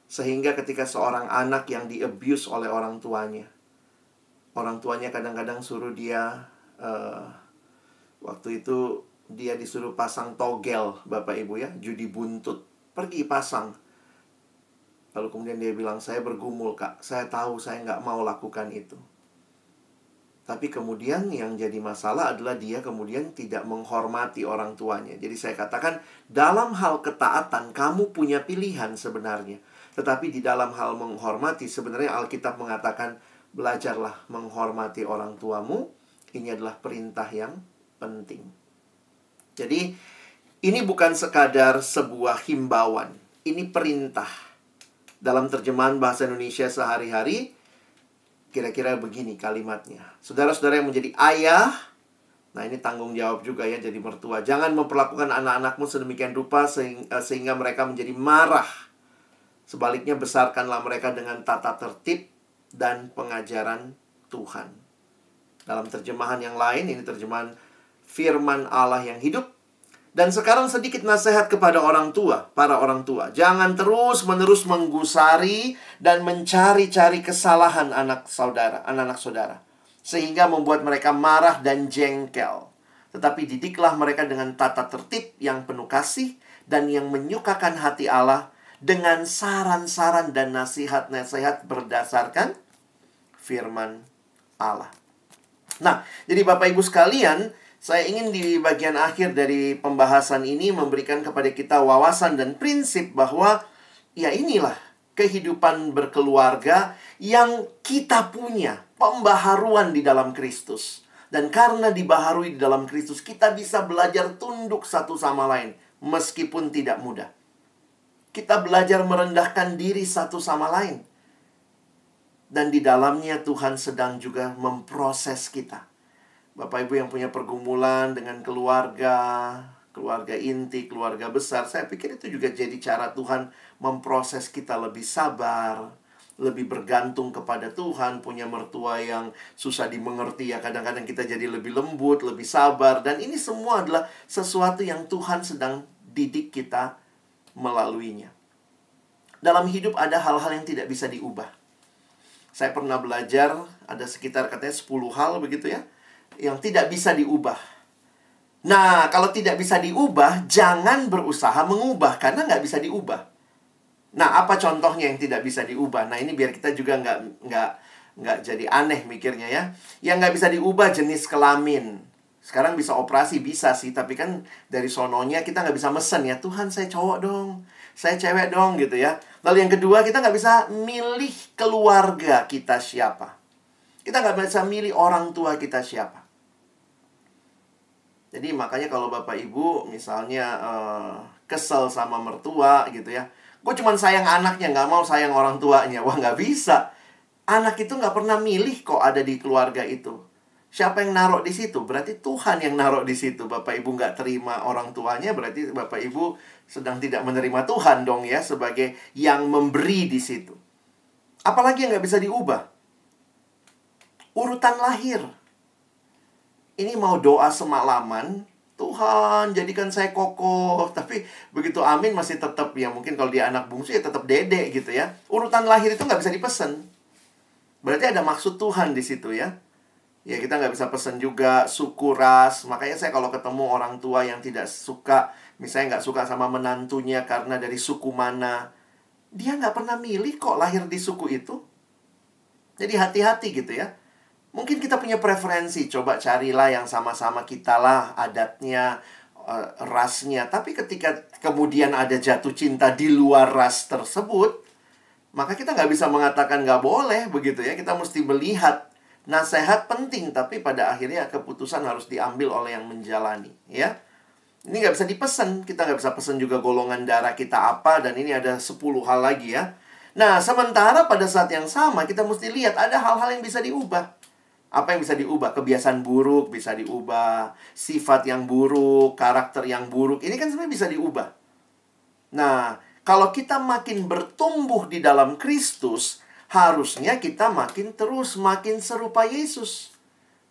Sehingga ketika seorang anak yang di-abuse oleh orang tuanya kadang-kadang suruh dia, waktu itu dia disuruh pasang togel, Bapak Ibu ya, judi buntut. Pergi pasang. Lalu kemudian dia bilang, saya bergumul kak, saya tahu saya nggak mau lakukan itu. Tapi kemudian yang jadi masalah adalah dia kemudian tidak menghormati orang tuanya. Jadi saya katakan, dalam hal ketaatan kamu punya pilihan sebenarnya. Tetapi di dalam hal menghormati, sebenarnya Alkitab mengatakan, belajarlah menghormati orang tuamu. Ini adalah perintah yang penting. Jadi ini bukan sekadar sebuah himbauan. Ini perintah. Dalam terjemahan bahasa Indonesia sehari-hari, kira-kira begini kalimatnya. Saudara-saudara yang menjadi ayah, nah ini tanggung jawab juga ya jadi mertua. Jangan memperlakukan anak-anakmu sedemikian rupa sehingga mereka menjadi marah. Sebaliknya besarkanlah mereka dengan tata tertib dan pengajaran Tuhan. Dalam terjemahan yang lain, ini terjemahan firman Allah yang hidup. Dan sekarang sedikit nasihat kepada orang tua, para orang tua. Jangan terus-menerus menggusari dan mencari-cari kesalahan anak-anak saudara. Sehingga membuat mereka marah dan jengkel. Tetapi didiklah mereka dengan tata tertib yang penuh kasih dan yang menyukakan hati Allah dengan saran-saran dan nasihat-nasihat berdasarkan firman Allah. Nah, jadi Bapak Ibu sekalian, saya ingin di bagian akhir dari pembahasan ini memberikan kepada kita wawasan dan prinsip bahwa ya inilah kehidupan berkeluarga yang kita punya, pembaharuan di dalam Kristus. Dan karena dibaharui di dalam Kristus, kita bisa belajar tunduk satu sama lain meskipun tidak mudah. Kita belajar merendahkan diri satu sama lain. Dan di dalamnya Tuhan sedang juga memproses kita. Bapak Ibu yang punya pergumulan dengan keluarga inti, keluarga besar, saya pikir itu juga jadi cara Tuhan memproses kita lebih sabar, lebih bergantung kepada Tuhan, punya mertua yang susah dimengerti ya, kadang-kadang kita jadi lebih lembut, lebih sabar, dan ini semua adalah sesuatu yang Tuhan sedang didik kita melaluinya. Dalam hidup ada hal-hal yang tidak bisa diubah. Saya pernah belajar, ada sekitar katanya 10 hal begitu ya, yang tidak bisa diubah. Nah, kalau tidak bisa diubah, jangan berusaha mengubah, karena nggak bisa diubah. Nah, apa contohnya yang tidak bisa diubah? Nah, ini biar kita juga nggak jadi aneh mikirnya ya. Yang nggak bisa diubah jenis kelamin. Sekarang bisa operasi, bisa sih. Tapi kan dari sononya kita nggak bisa mesen ya. Tuhan, saya cowok dong, saya cewek dong gitu ya. Lalu yang kedua, kita nggak bisa milih keluarga kita siapa. Kita nggak bisa milih orang tua kita siapa. Jadi makanya kalau Bapak Ibu misalnya kesel sama mertua gitu ya, gue cuma sayang anaknya, nggak mau sayang orang tuanya. Wah, nggak bisa. Anak itu nggak pernah milih kok ada di keluarga itu. Siapa yang naruh di situ? Berarti Tuhan yang naruh di situ. Bapak Ibu nggak terima orang tuanya, berarti Bapak Ibu sedang tidak menerima Tuhan dong ya, sebagai yang memberi di situ. Apalagi yang nggak bisa diubah? Urutan lahir. Ini mau doa semalaman, Tuhan jadikan saya kokoh. Tapi begitu amin masih tetap, ya mungkin kalau dia anak bungsu ya tetap dede gitu ya. Urutan lahir itu nggak bisa dipesen. Berarti ada maksud Tuhan di situ ya. Ya kita nggak bisa pesen juga suku ras. Makanya saya kalau ketemu orang tua yang tidak suka, misalnya nggak suka sama menantunya karena dari suku mana, dia nggak pernah milih kok lahir di suku itu. Jadi hati-hati gitu ya. Mungkin kita punya preferensi, coba carilah yang sama-sama kita lah, adatnya, rasnya. Tapi ketika kemudian ada jatuh cinta di luar ras tersebut, maka kita nggak bisa mengatakan nggak boleh begitu ya. Kita mesti melihat. Nasihat penting, tapi pada akhirnya keputusan harus diambil oleh yang menjalani ya. Ini nggak bisa dipesan. Kita nggak bisa pesan juga golongan darah kita apa. Dan ini ada 10 hal lagi ya. Nah, sementara pada saat yang sama kita mesti lihat ada hal-hal yang bisa diubah. Apa yang bisa diubah? Kebiasaan buruk bisa diubah, sifat yang buruk, karakter yang buruk. Ini kan sebenarnya bisa diubah. Nah, kalau kita makin bertumbuh di dalam Kristus, harusnya kita makin terus makin serupa Yesus.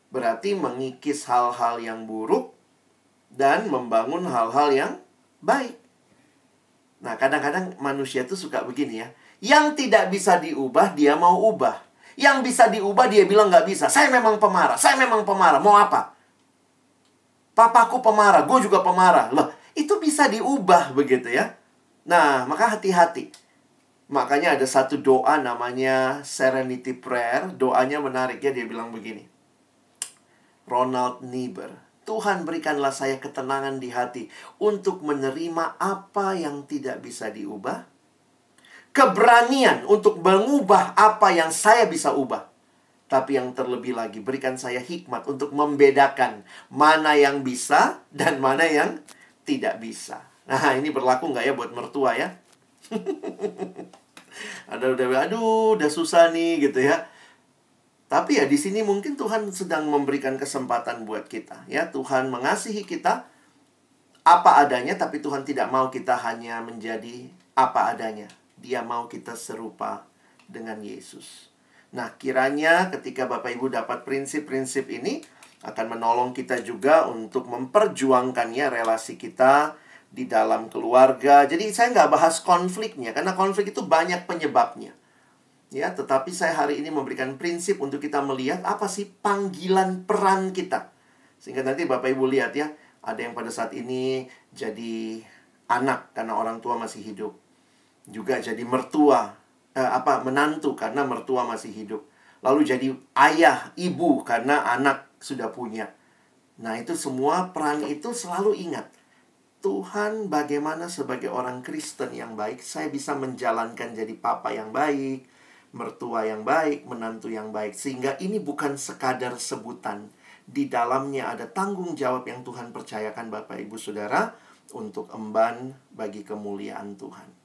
Berarti mengikis hal-hal yang buruk dan membangun hal-hal yang baik. Nah, kadang-kadang manusia tuh suka begini ya. Yang tidak bisa diubah, dia mau ubah. Yang bisa diubah, dia bilang nggak bisa. Saya memang pemarah, saya memang pemarah. Mau apa? Papaku pemarah, gue juga pemarah. Loh, itu bisa diubah begitu ya. Nah, maka hati-hati. Makanya ada satu doa namanya Serenity Prayer. Doanya menarik ya, dia bilang begini. Ronald Niebuhr. Tuhan berikanlah saya ketenangan di hati untuk menerima apa yang tidak bisa diubah. Keberanian untuk mengubah apa yang saya bisa ubah. Tapi yang terlebih lagi, berikan saya hikmat untuk membedakan mana yang bisa dan mana yang tidak bisa. Nah, ini berlaku nggak ya buat mertua ya? Udah susah nih gitu ya. Tapi ya di sini mungkin Tuhan sedang memberikan kesempatan buat kita ya. Tuhan mengasihi kita apa adanya, tapi Tuhan tidak mau kita hanya menjadi apa adanya. Dia mau kita serupa dengan Yesus. Nah, kiranya ketika Bapak Ibu dapat prinsip-prinsip ini akan menolong kita juga untuk memperjuangkannya relasi kita di dalam keluarga. Jadi saya nggak bahas konfliknya, karena konflik itu banyak penyebabnya. Ya, tetapi saya hari ini memberikan prinsip untuk kita melihat apa sih panggilan peran kita. Sehingga nanti Bapak Ibu lihat ya, ada yang pada saat ini jadi anak karena orang tua masih hidup. Juga jadi mertua, menantu karena mertua masih hidup. Lalu jadi ayah, ibu karena anak sudah punya. Nah, itu semua peran itu selalu ingat. Tuhan, bagaimana sebagai orang Kristen yang baik, saya bisa menjalankan jadi papa yang baik, mertua yang baik, menantu yang baik. Sehingga ini bukan sekadar sebutan. Di dalamnya ada tanggung jawab yang Tuhan percayakan Bapak Ibu Saudara untuk emban bagi kemuliaan Tuhan.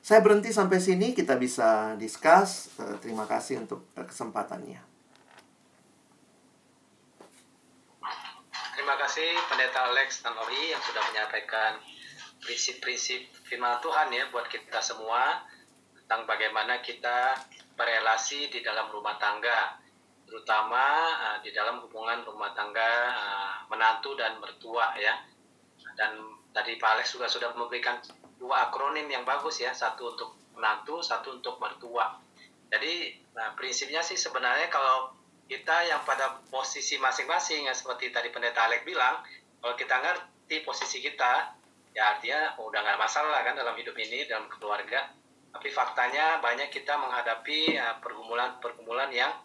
Saya berhenti sampai sini, kita bisa discuss. Terima kasih untuk kesempatannya. Terima kasih Pendeta Alex Tanori yang sudah menyampaikan prinsip-prinsip firman Tuhan ya buat kita semua tentang bagaimana kita berelasi di dalam rumah tangga, terutama di dalam hubungan rumah tangga menantu dan mertua ya. Dan tadi Pak Alex juga sudah memberikan 2 akronim yang bagus ya, satu untuk menantu, satu untuk mertua. Jadi prinsipnya sih sebenarnya kalau kita yang pada posisi masing-masing ya, seperti tadi Pendeta Alex bilang, kalau kita ngerti posisi kita, ya artinya udah nggak masalah kan dalam hidup ini, dalam keluarga. Tapi faktanya banyak kita menghadapi pergumulan-pergumulan yang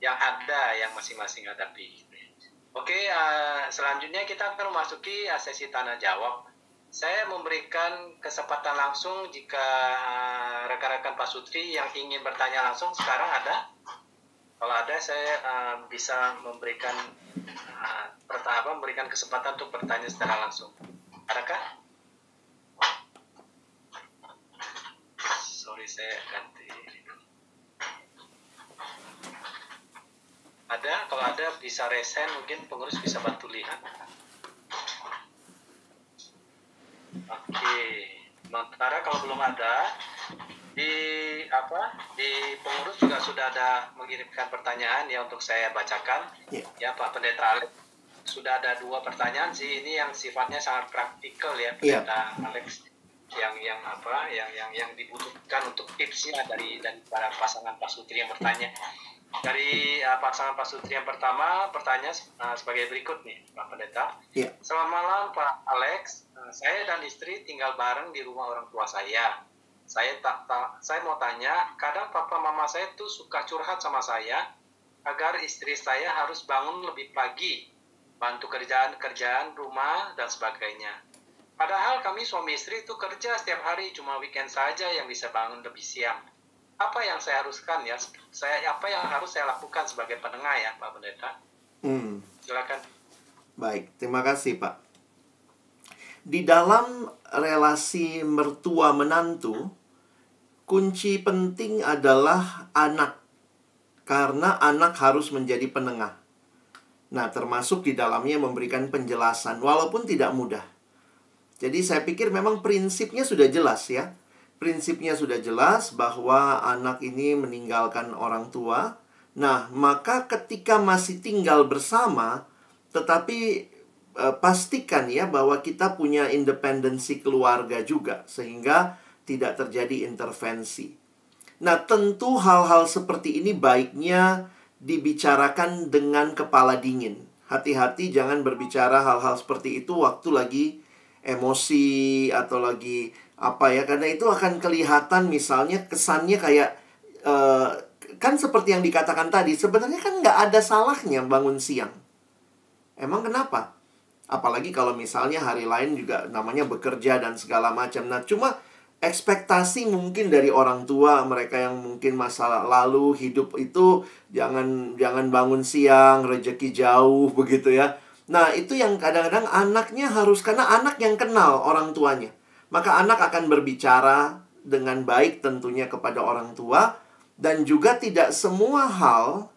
ada, yang masing-masing hadapi. Oke, selanjutnya kita akan memasuki sesi tanya jawab. Saya memberikan kesempatan langsung jika rekan-rekan Pak Sutri yang ingin bertanya langsung sekarang ada. Kalau ada, saya bisa memberikan memberikan kesempatan untuk bertanya secara langsung. Adakah? Sorry, saya ganti. Ada? Kalau ada bisa resen, mungkin pengurus bisa bantu lihat. Oke. Sementara kalau belum ada, di di pengurus juga sudah ada mengirimkan pertanyaan ya untuk saya bacakan. Ya Pak Pendeta Alex, sudah ada 2 pertanyaan sih, ini yang sifatnya sangat praktikal ya Pendeta Alex, yang dibutuhkan untuk tipsnya dari para pasangan pasutri yang bertanya. Dari pasangan pasutri yang pertama bertanya sebagai berikut nih Pak Pendeta. Selamat malam Pak Alex, saya dan istri tinggal bareng di rumah orang tua saya. Saya mau tanya, kadang papa mama saya tuh suka curhat sama saya agar istri saya harus bangun lebih pagi, bantu kerjaan rumah dan sebagainya. Padahal kami suami istri itu kerja setiap hari, cuma weekend saja yang bisa bangun lebih siang. Apa yang saya haruskan ya? Apa yang harus saya lakukan sebagai penengah ya, Pak Pendeta? Silakan. Baik, terima kasih Pak. Di dalam relasi mertua menantu, kunci penting adalah anak. Karena anak harus menjadi penengah. Nah, termasuk di dalamnya memberikan penjelasan, walaupun tidak mudah. Jadi saya pikir memang prinsipnya sudah jelas ya. Prinsipnya sudah jelas bahwa anak ini meninggalkan orang tua. Nah, maka ketika masih tinggal bersama, tetapi pastikan ya bahwa kita punya independensi keluarga juga, sehingga tidak terjadi intervensi. Nah, tentu hal-hal seperti ini baiknya dibicarakan dengan kepala dingin. Hati-hati jangan berbicara hal-hal seperti itu waktu lagi emosi atau lagi apa ya, karena itu akan kelihatan misalnya kesannya kayak kan seperti yang dikatakan tadi, sebenarnya kan nggak ada salahnya bangun siang. Emang kenapa? Apalagi kalau misalnya hari lain juga namanya bekerja dan segala macam. Nah, cuma ekspektasi mungkin dari orang tua, mereka yang mungkin masa lalu hidup itu jangan bangun siang, rezeki jauh begitu ya. Nah, itu yang kadang-kadang anaknya harus, karena anak yang kenal orang tuanya. Maka anak akan berbicara dengan baik tentunya kepada orang tua. Dan juga tidak semua hal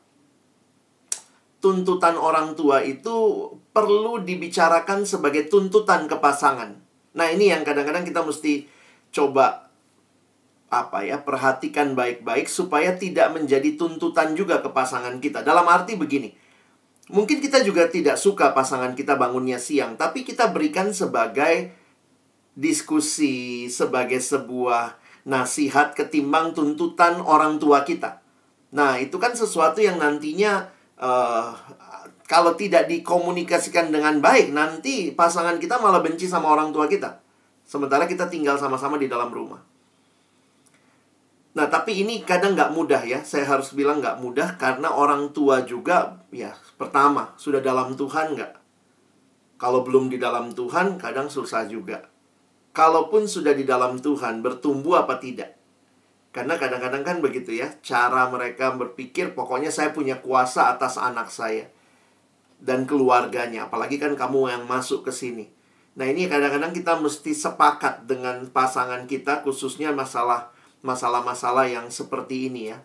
tuntutan orang tua itu perlu dibicarakan sebagai tuntutan ke pasangan. Nah, ini yang kadang-kadang kita mesti coba perhatikan baik-baik supaya tidak menjadi tuntutan juga ke pasangan kita. Dalam arti begini, mungkin kita juga tidak suka pasangan kita bangunnya siang, tapi kita berikan sebagai diskusi, sebagai sebuah nasihat ketimbang tuntutan orang tua kita. Nah, itu kan sesuatu yang nantinya kalau tidak dikomunikasikan dengan baik, nanti pasangan kita malah benci sama orang tua kita. Sementara kita tinggal sama-sama di dalam rumah. Nah, tapi ini kadang nggak mudah ya. Saya harus bilang nggak mudah karena orang tua juga, ya pertama, sudah dalam Tuhan nggak? Kalau belum di dalam Tuhan, kadang susah juga. Kalaupun sudah di dalam Tuhan, bertumbuh apa tidak? Karena kadang-kadang kan begitu ya, cara mereka berpikir, pokoknya saya punya kuasa atas anak saya dan keluarganya. Apalagi kan kamu yang masuk ke sini. Nah, ini kadang-kadang kita mesti sepakat dengan pasangan kita, khususnya masalah-masalah yang seperti ini ya.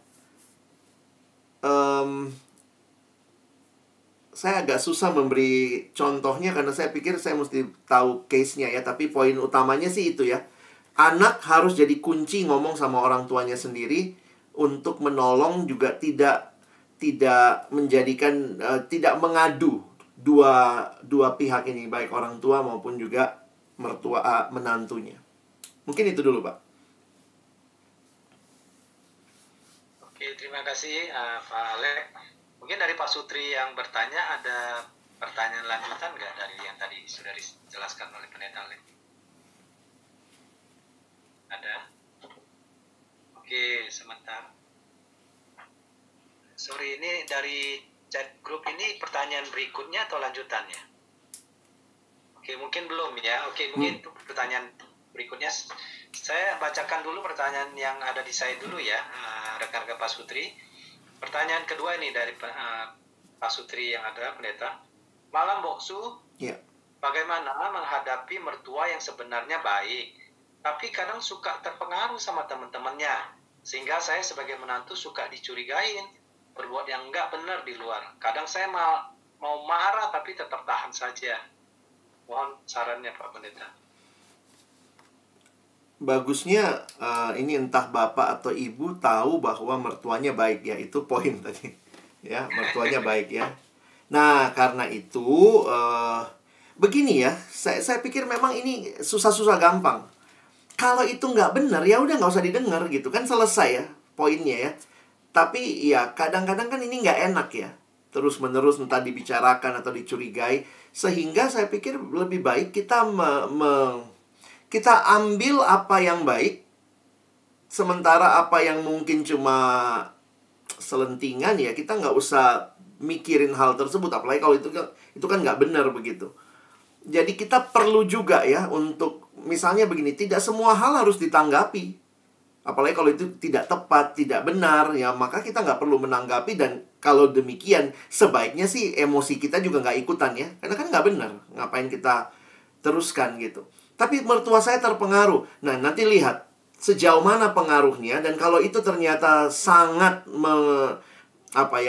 Saya agak susah memberi contohnya karena saya pikir saya mesti tahu case-nya ya. Tapi poin utamanya sih itu ya. Anak harus jadi kunci ngomong sama orang tuanya sendiri untuk menolong, juga tidak menjadikan, tidak mengadu dua pihak ini, baik orang tua maupun juga mertua menantunya. Mungkin itu dulu, Pak. Oke, terima kasih Pak Alex. Mungkin dari Pak Sutri yang bertanya, ada pertanyaan lanjutan nggak dari yang tadi sudah dijelaskan oleh Pendeta Alex? Ada? Oke, sebentar. Sorry, ini dari chat grup ini pertanyaan berikutnya atau lanjutannya? Oke, mungkin belum ya. Oke, mungkin pertanyaan berikutnya. Saya bacakan dulu pertanyaan yang ada di saya dulu ya, rekan-rekan Pak Sutri. Pertanyaan kedua ini dari Pak Sutri yang ada, Pendeta. Malam Boksu, bagaimana menghadapi mertua yang sebenarnya baik, tapi kadang suka terpengaruh sama teman-temannya, sehingga saya sebagai menantu suka dicurigain, berbuat yang nggak benar di luar. Kadang saya mau marah, tapi tetap tahan saja. Mohon sarannya Pak Pendeta. bagusnya ini entah bapak atau ibu tahu bahwa mertuanya baik ya, itu poin tadi. Ya, mertuanya baik ya. Nah, karena itu begini ya, saya pikir memang ini susah-susah gampang. Kalau itu nggak benar, ya udah nggak usah didengar gitu kan, selesai ya poinnya ya. Tapi ya kadang-kadang kan ini nggak enak ya, terus-menerus entah dibicarakan atau dicurigai. Sehingga saya pikir lebih baik kita kita ambil apa yang baik, sementara apa yang mungkin cuma selentingan ya kita nggak usah mikirin hal tersebut. Apalagi kalau itu kan nggak benar begitu. Jadi kita perlu juga ya untuk, misalnya begini, tidak semua hal harus ditanggapi. Apalagi kalau itu tidak tepat, tidak benar, ya maka kita nggak perlu menanggapi. Dan kalau demikian, sebaiknya sih emosi kita juga nggak ikutan ya. Karena kan nggak benar, ngapain kita teruskan gitu. Tapi mertua saya terpengaruh. Nah, nanti lihat sejauh mana pengaruhnya. Dan kalau itu ternyata sangat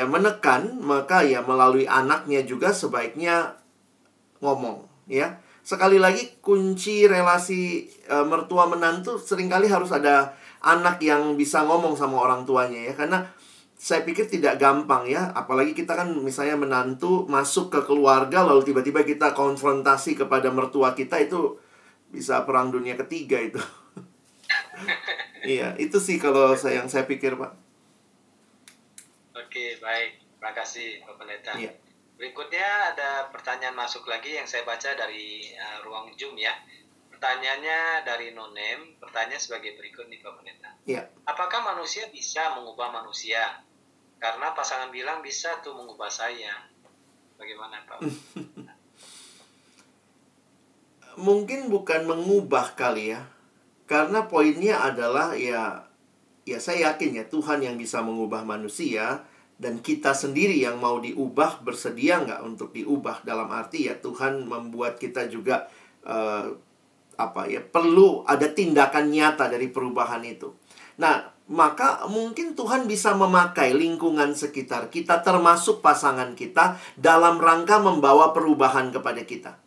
menekan, maka ya melalui anaknya juga sebaiknya ngomong. Ya, sekali lagi kunci relasi mertua menantu seringkali harus ada anak yang bisa ngomong sama orang tuanya ya. Karena saya pikir tidak gampang ya, apalagi kita kan misalnya menantu masuk ke keluarga lalu tiba-tiba kita konfrontasi kepada mertua kita, itu bisa perang dunia ketiga itu. Iya, itu sih kalau yang saya pikir, Pak. Oke, baik. Terima kasih, Pak Pendeta. Iya. Berikutnya ada pertanyaan masuk lagi yang saya baca dari ruang Zoom ya. Pertanyaannya dari Nonem, pertanyaan sebagai berikut nih Pak Pendeta. Iya. Apakah manusia bisa mengubah manusia? Karena pasangan bilang bisa tuh mengubah saya. Bagaimana Pak? Mungkin bukan mengubah kali ya. Karena poinnya adalah ya saya yakin ya Tuhan yang bisa mengubah manusia. Dan kita sendiri yang mau diubah, bersedia nggak untuk diubah? Dalam arti ya Tuhan membuat kita juga perlu ada tindakan nyata dari perubahan itu. Nah, maka mungkin Tuhan bisa memakai lingkungan sekitar kita, termasuk pasangan kita, dalam rangka membawa perubahan kepada kita.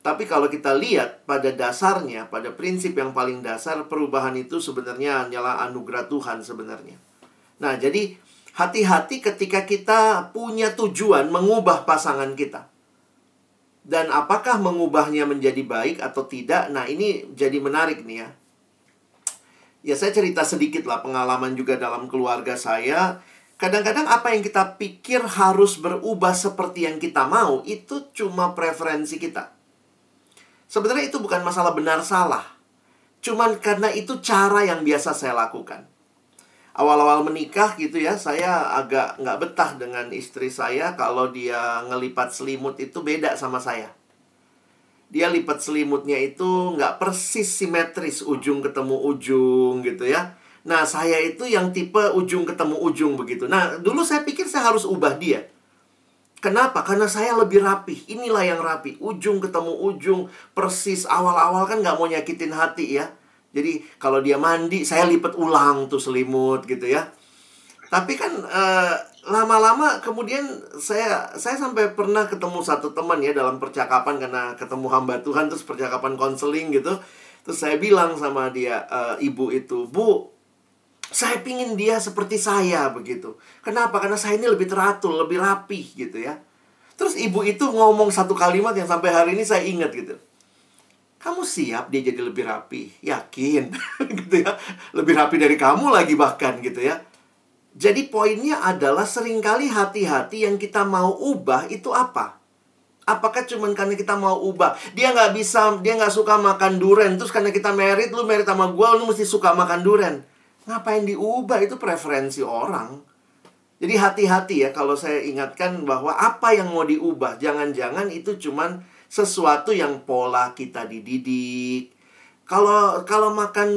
Tapi kalau kita lihat pada dasarnya, pada prinsip yang paling dasar, perubahan itu sebenarnya hanyalah anugerah Tuhan sebenarnya. Nah, jadi hati-hati ketika kita punya tujuan mengubah pasangan kita. Dan apakah mengubahnya menjadi baik atau tidak? Nah, ini jadi menarik nih ya. Ya, saya cerita sedikit lah pengalaman juga dalam keluarga saya. Kadang-kadang apa yang kita pikir harus berubah seperti yang kita mau, itu cuma preferensi kita. Sebenarnya itu bukan masalah benar salah. Cuman karena itu cara yang biasa saya lakukan. Awal-awal menikah gitu ya, saya agak nggak betah dengan istri saya kalau dia ngelipat selimut itu beda sama saya. Dia lipat selimutnya itu nggak persis simetris, ujung ketemu ujung gitu ya. Nah, saya itu yang tipe ujung ketemu ujung begitu. Nah, dulu saya pikir saya harus ubah dia. Kenapa? Karena saya lebih rapih. Inilah yang rapi. Ujung ketemu ujung, persis. Awal-awal kan nggak mau nyakitin hati ya. Jadi kalau dia mandi, saya lipat ulang tuh selimut gitu ya. Tapi kan lama-lama kemudian saya sampai pernah ketemu satu teman ya dalam percakapan, karena ketemu hamba Tuhan, terus percakapan konseling gitu. Terus saya bilang sama dia, ibu itu, Bu, saya pingin dia seperti saya begitu. Kenapa? Karena saya ini lebih teratur, lebih rapih gitu ya. Terus ibu itu ngomong satu kalimat yang sampai hari ini saya ingat gitu. Kamu siap dia jadi lebih rapi? Yakin? Gitu ya. Lebih rapi dari kamu lagi bahkan gitu ya. Jadi poinnya adalah seringkali hati-hati yang kita mau ubah itu apa? Apakah cuman karena kita mau ubah? Dia nggak suka makan durian. Terus karena kita married, lu married sama gue, lu mesti suka makan durian. Ngapain diubah? Itu preferensi orang. Jadi hati-hati ya kalau saya ingatkan bahwa apa yang mau diubah, jangan-jangan itu cuman sesuatu yang pola kita dididik. Kalau makan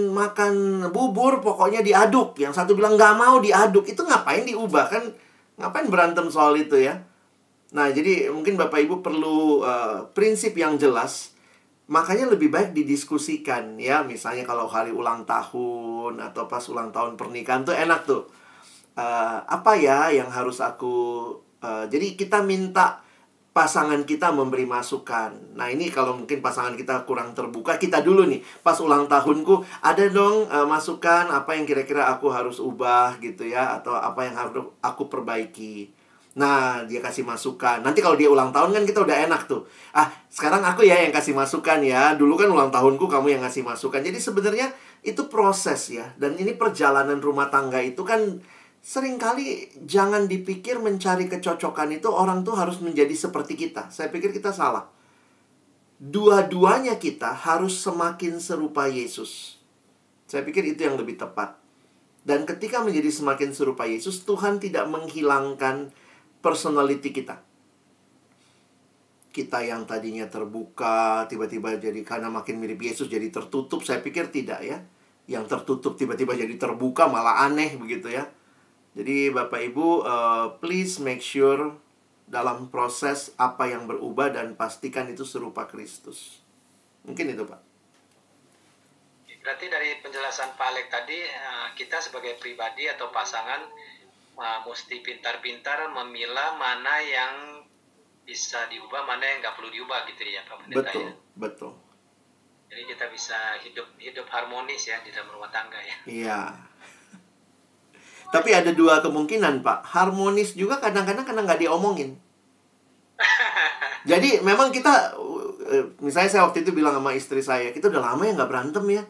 bubur pokoknya diaduk. Yang satu bilang nggak mau diaduk. Itu ngapain diubah kan? Ngapain berantem soal itu ya? Nah, jadi mungkin Bapak Ibu perlu prinsip yang jelas. Makanya lebih baik didiskusikan ya. Misalnya kalau hari ulang tahun atau pas ulang tahun pernikahan tuh enak tuh. Apa ya yang harus aku... jadi kita minta pasangan kita memberi masukan. Nah, ini kalau mungkin pasangan kita kurang terbuka, kita dulu nih, pas ulang tahunku, ada dong masukan apa yang kira-kira aku harus ubah gitu ya, atau apa yang harus aku perbaiki. Nah, dia kasih masukan. Nanti kalau dia ulang tahun kan kita udah enak tuh. Ah, sekarang aku ya yang kasih masukan ya. Dulu kan ulang tahunku kamu yang ngasih masukan. Jadi sebenarnya itu proses ya. Dan ini perjalanan rumah tangga itu kan seringkali jangan dipikir mencari kecocokan itu orang tuh harus menjadi seperti kita. Saya pikir kita salah. Dua-duanya kita harus semakin serupa Yesus. Saya pikir itu yang lebih tepat. Dan ketika menjadi semakin serupa Yesus, Tuhan tidak menghilangkan personality kita. Kita yang tadinya terbuka, tiba-tiba jadi karena makin mirip Yesus jadi tertutup. Saya pikir tidak ya. Yang tertutup tiba-tiba jadi terbuka malah aneh begitu ya. Jadi Bapak Ibu, please make sure dalam proses apa yang berubah dan pastikan itu serupa Kristus. Mungkin itu Pak. Berarti dari penjelasan Pak Alex tadi, kita sebagai pribadi atau pasangan mesti pintar-pintar memilah mana yang bisa diubah, mana yang nggak perlu diubah gitu ya Pak Pendeta. Betul, ya? betul. Jadi kita bisa hidup harmonis ya di dalam rumah tangga ya. Iya. Tapi ada dua kemungkinan Pak. Harmonis juga kadang-kadang karena nggak diomongin. Jadi memang kita, misalnya saya waktu itu bilang sama istri saya, kita udah lama ya nggak berantem ya.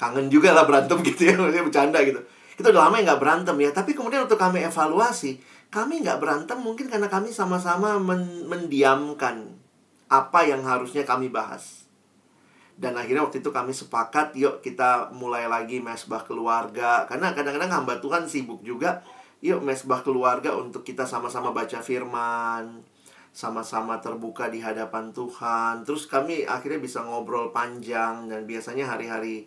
Kangen juga lah berantem gitu ya, maksudnya bercanda gitu. Kita udah lama ya nggak berantem ya. Tapi kemudian waktu kami evaluasi, kami nggak berantem mungkin karena kami sama-sama mendiamkan apa yang harusnya kami bahas. Dan akhirnya waktu itu kami sepakat, yuk kita mulai lagi mesbah keluarga. Karena kadang-kadang hamba Tuhan sibuk juga. Yuk mesbah keluarga untuk kita sama-sama baca firman, sama-sama terbuka di hadapan Tuhan. Terus kami akhirnya bisa ngobrol panjang. Dan biasanya hari-hari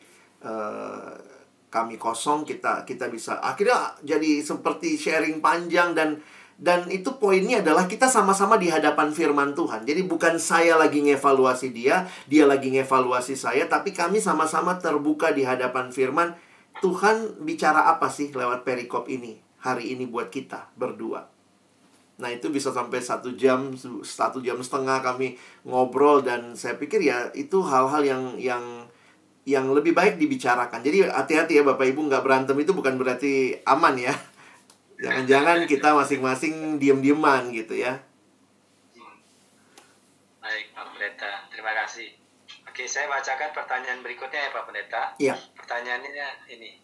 kami kosong, kita bisa akhirnya jadi seperti sharing panjang. Dan itu poinnya adalah kita sama-sama di hadapan firman Tuhan. Jadi bukan saya lagi ngevaluasi dia lagi ngevaluasi saya, tapi kami sama-sama terbuka di hadapan firman. Tuhan bicara apa sih lewat perikop ini hari ini buat kita berdua. Nah itu bisa sampai 1 jam, 1 jam setengah kami ngobrol. Dan saya pikir ya itu hal-hal yang lebih baik dibicarakan. Jadi hati-hati ya Bapak Ibu, nggak berantem itu bukan berarti aman ya. Jangan-jangan kita masing-masing diem-dieman gitu ya. Baik Pak Pendeta, terima kasih. Oke, saya bacakan pertanyaan berikutnya ya Pak Pendeta. Iya. Pertanyaannya ini.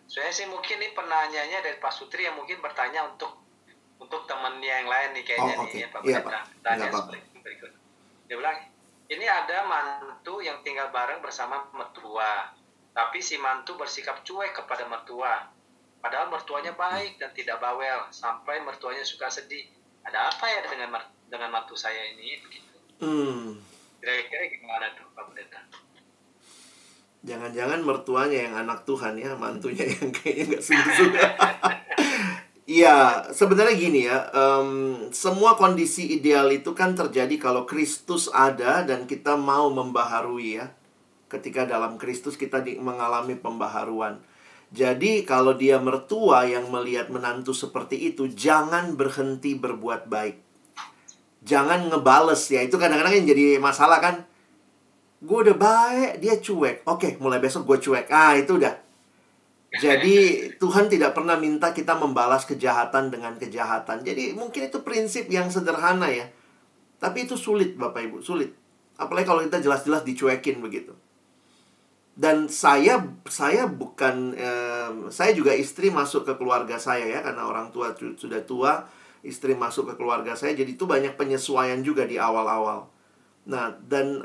Saya sih mungkin ini penanyanya dari Pak Sutri yang mungkin bertanya untuk temannya yang lain nih kayaknya nih ya Pak Pendeta. Tanya seperti berikut. Dia bilang, ini ada mantu yang tinggal bareng bersama mertua, tapi si mantu bersikap cuek kepada mertua. Padahal mertuanya baik dan tidak bawel, sampai mertuanya suka sedih. Ada apa ya dengan mantu saya ini? Begitu. Kira-kira gimana tuh Pak Pendeta? Jangan-jangan mertuanya yang anak Tuhan ya, mantunya yang kayaknya nggak suka. Iya, sebenarnya gini ya, semua kondisi ideal itu kan terjadi kalau Kristus ada dan kita mau membaharui ya. Ketika dalam Kristus kita mengalami pembaharuan. Jadi kalau dia mertua yang melihat menantu seperti itu, jangan berhenti berbuat baik. Jangan ngebales ya, itu kadang-kadang yang jadi masalah kan. Gue udah baik, dia cuek. Oke, mulai besok gue cuek. Itu udah. Jadi Tuhan tidak pernah minta kita membalas kejahatan dengan kejahatan. Jadi mungkin itu prinsip yang sederhana ya. Tapi itu sulit Bapak Ibu, sulit. Apalagi kalau kita jelas-jelas dicuekin begitu. Dan saya bukan, saya juga istri masuk ke keluarga saya ya. Karena orang tua sudah tua, istri masuk ke keluarga saya. Jadi itu banyak penyesuaian juga di awal-awal. Nah, dan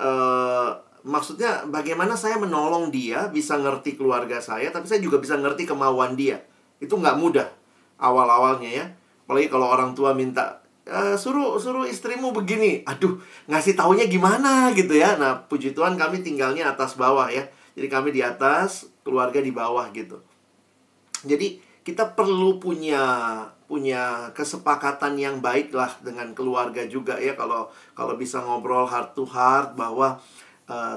maksudnya bagaimana saya menolong dia bisa ngerti keluarga saya, tapi saya juga bisa ngerti kemauan dia. Itu nggak mudah awal-awalnya ya. Apalagi kalau orang tua minta, suruh istrimu begini. Aduh, ngasih taunya gimana gitu ya. Nah, puji Tuhan kami tinggalnya atas bawah ya. Jadi kami di atas, keluarga di bawah gitu. Jadi kita perlu punya kesepakatan yang baik lah dengan keluarga juga ya. Kalau bisa ngobrol heart to heart bahwa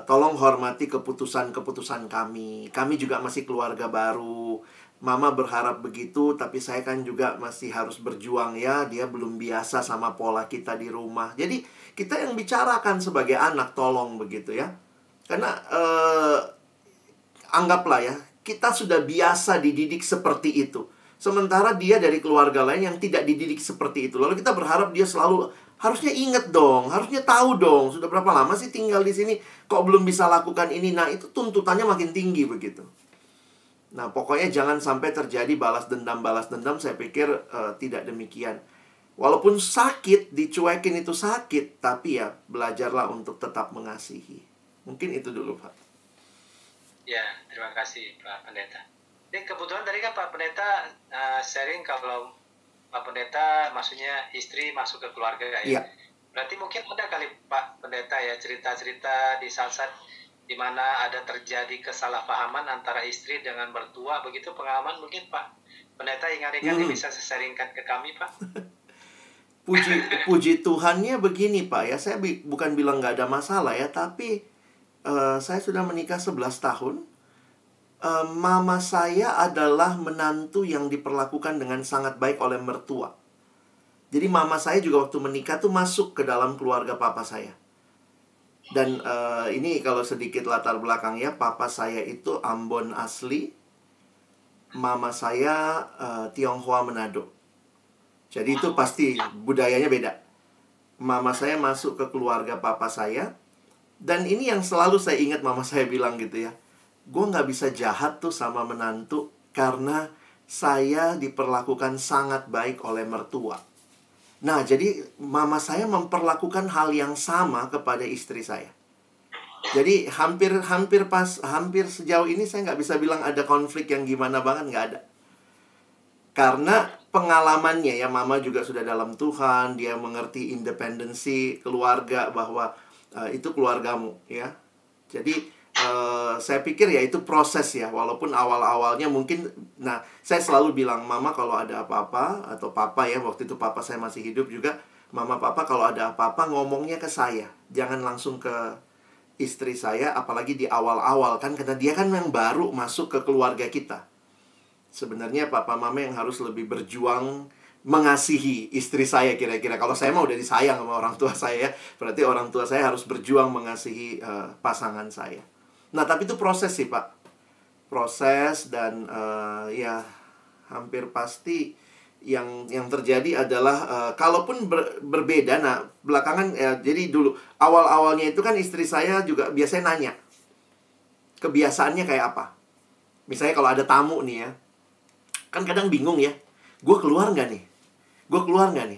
tolong hormati keputusan-keputusan kami. Kami juga masih keluarga baru. Mama berharap begitu, tapi saya kan juga masih harus berjuang ya. Dia belum biasa sama pola kita di rumah. Jadi kita yang bicarakan sebagai anak, tolong begitu ya. Karena anggaplah ya, kita sudah biasa dididik seperti itu. Sementara dia dari keluarga lain yang tidak dididik seperti itu. Lalu kita berharap dia selalu harusnya inget dong, harusnya tahu dong. Sudah berapa lama sih tinggal di sini, kok belum bisa lakukan ini? Nah, itu tuntutannya makin tinggi begitu. Nah, pokoknya jangan sampai terjadi balas dendam. Saya pikir tidak demikian. Walaupun sakit, dicuekin itu sakit, tapi ya belajarlah untuk tetap mengasihi. Mungkin itu dulu, Pak. Ya, terima kasih Pak Pendeta. Jadi kebetulan tadi kan Pak Pendeta sharing kalau Pak Pendeta maksudnya istri masuk ke keluarga ya. Iya. Berarti mungkin ada kali Pak Pendeta ya cerita-cerita di saat-saat di mana ada terjadi kesalahpahaman antara istri dengan mertua, begitu pengalaman mungkin Pak Pendeta ingat-ingat bisa sharingkan ke kami Pak. Puji Tuhannya begini Pak ya, saya bukan bilang nggak ada masalah ya, tapi saya sudah menikah 11 tahun. Mama saya adalah menantu yang diperlakukan dengan sangat baik oleh mertua. Jadi mama saya juga waktu menikah tuh masuk ke dalam keluarga papa saya. Dan ini kalau sedikit latar belakangnya, papa saya itu Ambon asli, mama saya Tionghoa Manado. Jadi itu pasti budayanya beda. Mama saya masuk ke keluarga papa saya. Dan ini yang selalu saya ingat mama saya bilang gitu ya, gue gak bisa jahat tuh sama menantu karena saya diperlakukan sangat baik oleh mertua. Nah, jadi mama saya memperlakukan hal yang sama kepada istri saya. Jadi hampir sejauh ini saya nggak bisa bilang ada konflik yang gimana banget, nggak ada. Karena pengalamannya ya, mama juga sudah dalam Tuhan, dia mengerti independensi keluarga bahwa itu keluargamu ya. Jadi saya pikir ya itu proses ya, walaupun awal-awalnya mungkin, nah saya selalu bilang mama kalau ada apa-apa, atau papa ya, waktu itu papa saya masih hidup juga, mama papa kalau ada apa-apa ngomongnya ke saya, jangan langsung ke istri saya, apalagi di awal-awal kan, karena dia kan yang baru masuk ke keluarga kita. Sebenarnya papa mama yang harus lebih berjuang mengasihi istri saya kira-kira. Kalau saya mah udah disayang sama orang tua saya, berarti orang tua saya harus berjuang mengasihi pasangan saya. Nah, tapi itu proses sih, Pak. Proses dan ya hampir pasti yang terjadi adalah kalaupun berbeda. Nah, belakangan jadi dulu awal-awalnya itu kan istri saya juga biasanya nanya kebiasaannya kayak apa. Misalnya kalau ada tamu nih ya, kan kadang bingung ya, gue keluar nggak nih?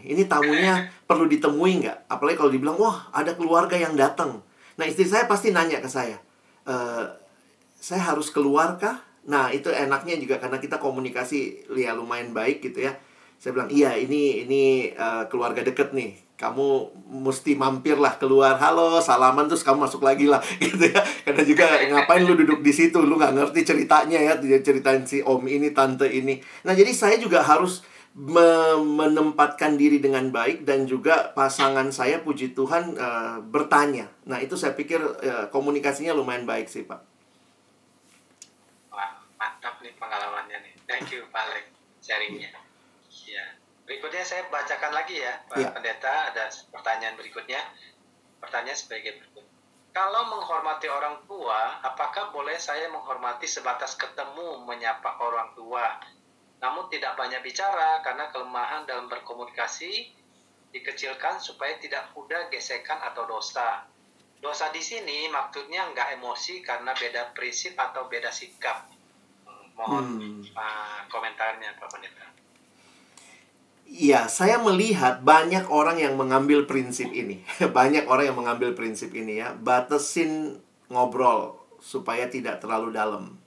Ini tamunya perlu ditemui nggak? Apalagi kalau dibilang, wah ada keluarga yang datang. Nah, istri saya pasti nanya ke saya, saya harus keluar kah? Nah, itu enaknya juga karena kita komunikasi ya lumayan baik gitu ya. Saya bilang, iya ini keluarga deket nih, kamu mesti mampirlah keluar, halo, salaman, terus kamu masuk lagi lah gitu ya. Karena juga ngapain lu duduk di situ, lu nggak ngerti ceritanya ya, dia ceritain si om ini, tante ini. Nah, jadi saya juga harus menempatkan diri dengan baik, dan juga pasangan saya puji Tuhan bertanya. Nah, itu saya pikir komunikasinya lumayan baik sih, Pak. Wah, mantap nih pengalamannya nih. Thank you Pak Alex sharingnya. Ya. Berikutnya saya bacakan lagi ya Pak Pendeta, ada pertanyaan berikutnya. Pertanyaan sebagai berikut. Kalau menghormati orang tua, apakah boleh saya menghormati sebatas ketemu menyapa orang tua, namun tidak banyak bicara karena kelemahan dalam berkomunikasi dikecilkan supaya tidak mudah gesekan atau dosa. Dosa di sini maksudnya nggak emosi karena beda prinsip atau beda sikap. Mohon komentarnya Pak Pendeta. Iya, saya melihat banyak orang yang mengambil prinsip ini. Banyak orang yang mengambil prinsip ini ya. Batasin ngobrol supaya tidak terlalu dalam.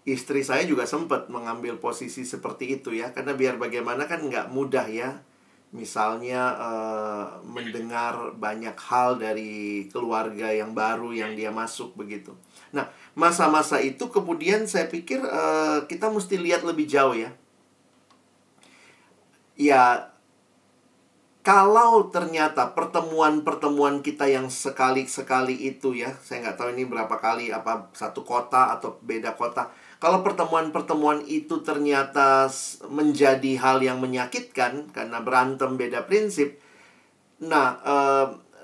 Istri saya juga sempat mengambil posisi seperti itu ya. Karena biar bagaimana kan nggak mudah ya. Misalnya mendengar banyak hal dari keluarga yang baru yang dia masuk begitu. Nah, masa-masa itu kemudian saya pikir kita mesti lihat lebih jauh ya. Ya, kalau ternyata pertemuan-pertemuan kita yang sekali-sekali itu ya, saya nggak tahu ini berapa kali, apa satu kota atau beda kota. Kalau pertemuan-pertemuan itu ternyata menjadi hal yang menyakitkan karena berantem beda prinsip, nah,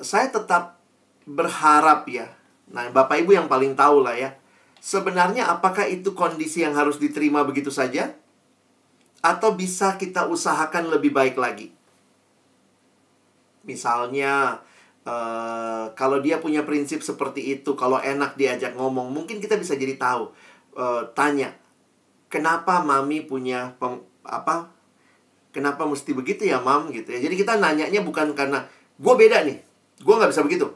saya tetap berharap ya. Nah, Bapak Ibu yang paling tahu lah ya. Sebenarnya apakah itu kondisi yang harus diterima begitu saja? Atau bisa kita usahakan lebih baik lagi? Misalnya, kalau dia punya prinsip seperti itu, kalau enak diajak ngomong, mungkin kita bisa jadi tahu. Tanya, kenapa Mami punya kenapa mesti begitu ya, Mam? Gitu ya. Jadi kita nanyanya bukan karena gue beda nih, gue nggak bisa begitu.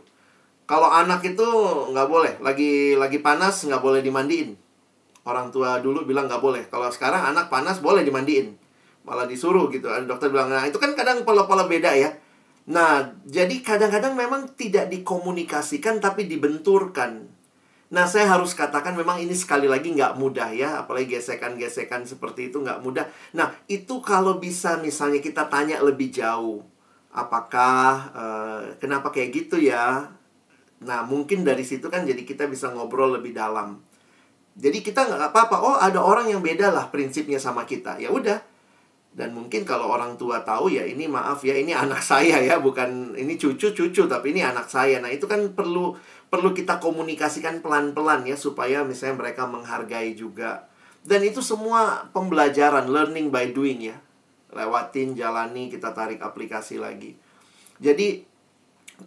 Kalau anak itu nggak boleh, lagi panas nggak boleh dimandiin. Orang tua dulu bilang nggak boleh. Kalau sekarang anak panas boleh dimandiin, malah disuruh gitu. Ada dokter bilang, nah itu kan kadang pola-pola beda ya. Nah, jadi kadang-kadang memang tidak dikomunikasikan tapi dibenturkan. Nah, saya harus katakan memang ini sekali lagi nggak mudah ya. Apalagi gesekan-gesekan seperti itu nggak mudah. Nah, itu kalau bisa misalnya kita tanya lebih jauh. Apakah, kenapa kayak gitu ya? Nah, mungkin dari situ kan jadi kita bisa ngobrol lebih dalam. Jadi kita nggak apa-apa. Oh, ada orang yang beda lah prinsipnya sama kita. Ya udah. Dan mungkin kalau orang tua tahu ya ini maaf ya, ini anak saya ya, bukan ini cucu-cucu tapi ini anak saya. Nah, itu kan perlu kita komunikasikan pelan-pelan ya supaya misalnya mereka menghargai juga. Dan itu semua pembelajaran, learning by doing ya. Lewatin, jalani, kita tarik aplikasi lagi. Jadi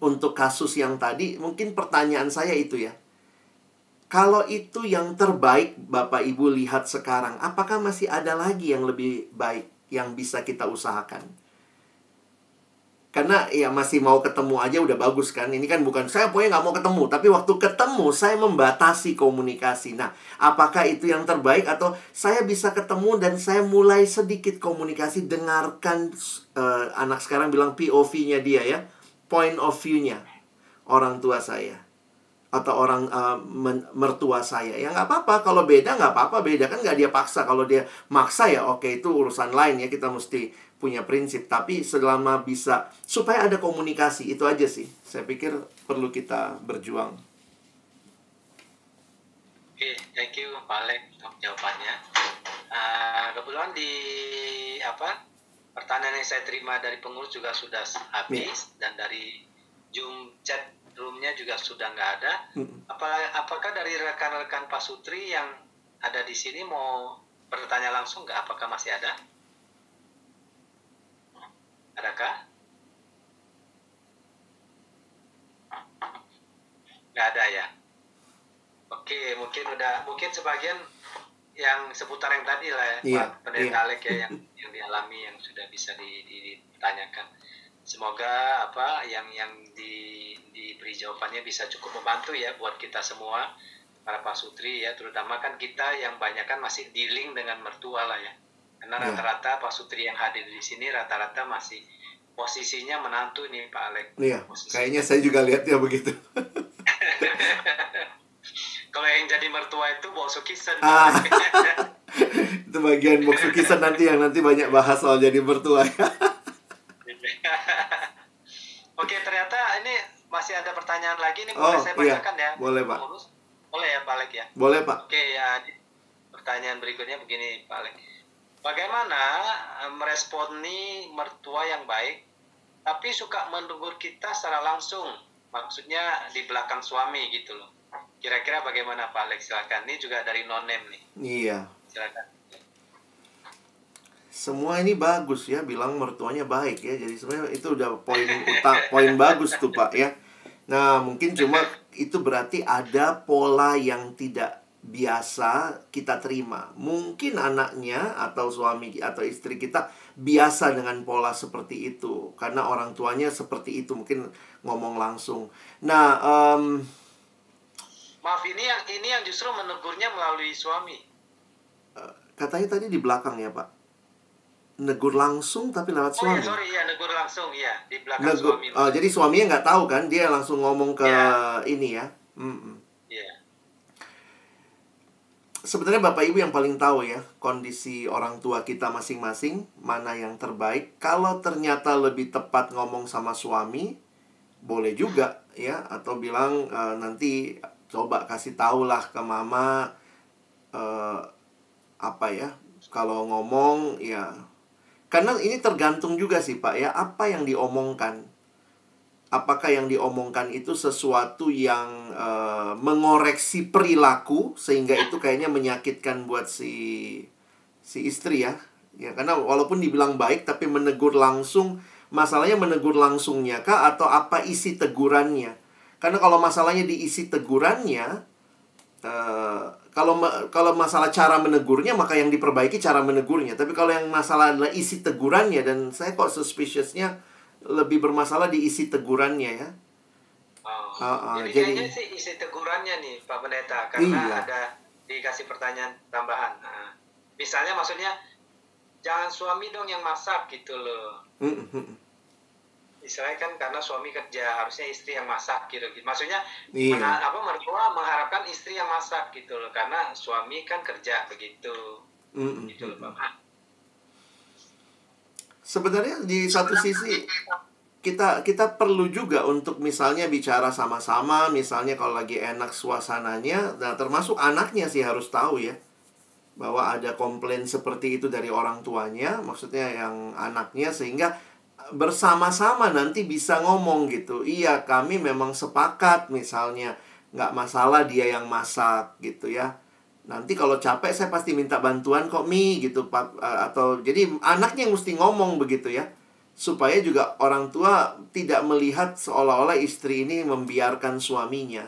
untuk kasus yang tadi mungkin pertanyaan saya itu ya. Kalau itu yang terbaik Bapak Ibu lihat sekarang, apakah masih ada lagi yang lebih baik yang bisa kita usahakan? Karena ya masih mau ketemu aja udah bagus kan. Ini kan bukan saya pokoknya nggak mau ketemu, tapi waktu ketemu saya membatasi komunikasi. Nah, apakah itu yang terbaik atau saya bisa ketemu dan saya mulai sedikit komunikasi, dengarkan anak sekarang bilang POV-nya dia ya, point of view-nya orang tua saya atau orang mertua saya. Ya nggak apa-apa, kalau beda nggak apa-apa, beda kan nggak dia paksa. Kalau dia maksa ya oke, itu urusan lain ya, kita mesti punya prinsip. Tapi selama bisa supaya ada komunikasi, itu aja sih saya pikir perlu kita berjuang. Oke, thank you Pak Alex untuk jawabannya. Kebetulan di pertanyaan yang saya terima dari pengurus juga sudah habis, dan dari Zoom chat roomnya juga sudah nggak ada. Apakah dari rekan-rekan Pak Sutri yang ada di sini mau bertanya langsung nggak? Apakah masih ada? Adakah? Nggak ada ya. Oke, mungkin sebagian yang seputar yang tadi lah ya, Pak Pendeta Alex ya, yang dialami, yang sudah bisa ditanyakan. Semoga yang diberi jawabannya bisa cukup membantu ya buat kita semua, para Pak Sutri ya, terutama kan kita yang banyak kan masih dealing dengan mertua lah ya. Karena rata-rata Pak Sutri yang hadir di sini rata-rata masih posisinya menantu nih Pak Alex. Iya, kayaknya saya juga lihat ya begitu. Kalau yang jadi mertua itu Boksukisan. Itu bagian Boksukisan nanti banyak bahas soal jadi mertua ya. Oke, ternyata ini masih ada pertanyaan lagi nih, boleh saya bacakan ya? Boleh Pak. Boleh ya Pak Alex ya? Boleh Pak. Oke ya, pertanyaan berikutnya begini Pak Alex. Bagaimana meresponi mertua yang baik, tapi suka menegur kita secara langsung, maksudnya di belakang suami gitu loh. Kira-kira bagaimana Pak Alex? Silakan, ini juga dari non-name nih. Iya. Silakan. Semua ini bagus ya, bilang mertuanya baik ya. Jadi sebenarnya itu udah poin bagus tuh Pak ya. Nah, mungkin cuma itu berarti ada pola yang tidak biasa kita terima. Mungkin anaknya atau suami atau istri kita biasa dengan pola seperti itu karena orang tuanya seperti itu, mungkin ngomong langsung. Nah, maaf, ini yang justru menegurnya melalui suami. Katanya tadi di belakang ya Pak. Negur langsung tapi lewat suami. Oh iya, negur langsung ya, di belakang suami. Jadi suaminya nggak tahu kan, dia langsung ngomong ke ini ya. Iya. sebenarnya Bapak Ibu yang paling tahu ya kondisi orang tua kita masing-masing, mana yang terbaik. Kalau ternyata lebih tepat ngomong sama suami, boleh juga ya, atau bilang nanti coba kasih tahulah ke mama apa ya, kalau ngomong ya. Karena ini tergantung juga sih Pak ya, apa yang diomongkan. Apakah yang diomongkan itu sesuatu yang mengoreksi perilaku sehingga itu kayaknya menyakitkan buat si istri ya. Ya, karena walaupun dibilang baik tapi menegur langsung, masalahnya menegur langsungnya kah atau apa isi tegurannya? Karena kalau masalahnya di isi tegurannya, kalau masalah cara menegurnya, maka yang diperbaiki cara menegurnya. Tapi kalau yang masalah adalah isi tegurannya, dan saya kok suspiciousnya lebih bermasalah di isi tegurannya ya. Jadi kayaknya sih isi tegurannya nih Pak Pendeta, karena ada dikasih pertanyaan tambahan. Nah, misalnya maksudnya jangan suami dong yang masak gitu loh. Istilahnya kan karena suami kerja, harusnya istri yang masak gitu. Maksudnya mertua mengharapkan istri yang masak gitu loh, karena suami kan kerja begitu. Gitu loh Pak. Sebenarnya di satu sisi kita perlu juga untuk misalnya bicara sama-sama, misalnya kalau lagi enak suasananya, nah termasuk anaknya sih harus tahu ya bahwa ada komplain seperti itu dari orang tuanya, maksudnya yang anaknya, sehingga bersama-sama nanti bisa ngomong gitu. Iya, kami memang sepakat misalnya nggak masalah dia yang masak gitu ya. Nanti kalau capek saya pasti minta bantuan kok Mi gitu Pak, atau jadi anaknya yang mesti ngomong begitu ya, supaya juga orang tua tidak melihat seolah-olah istri ini membiarkan suaminya.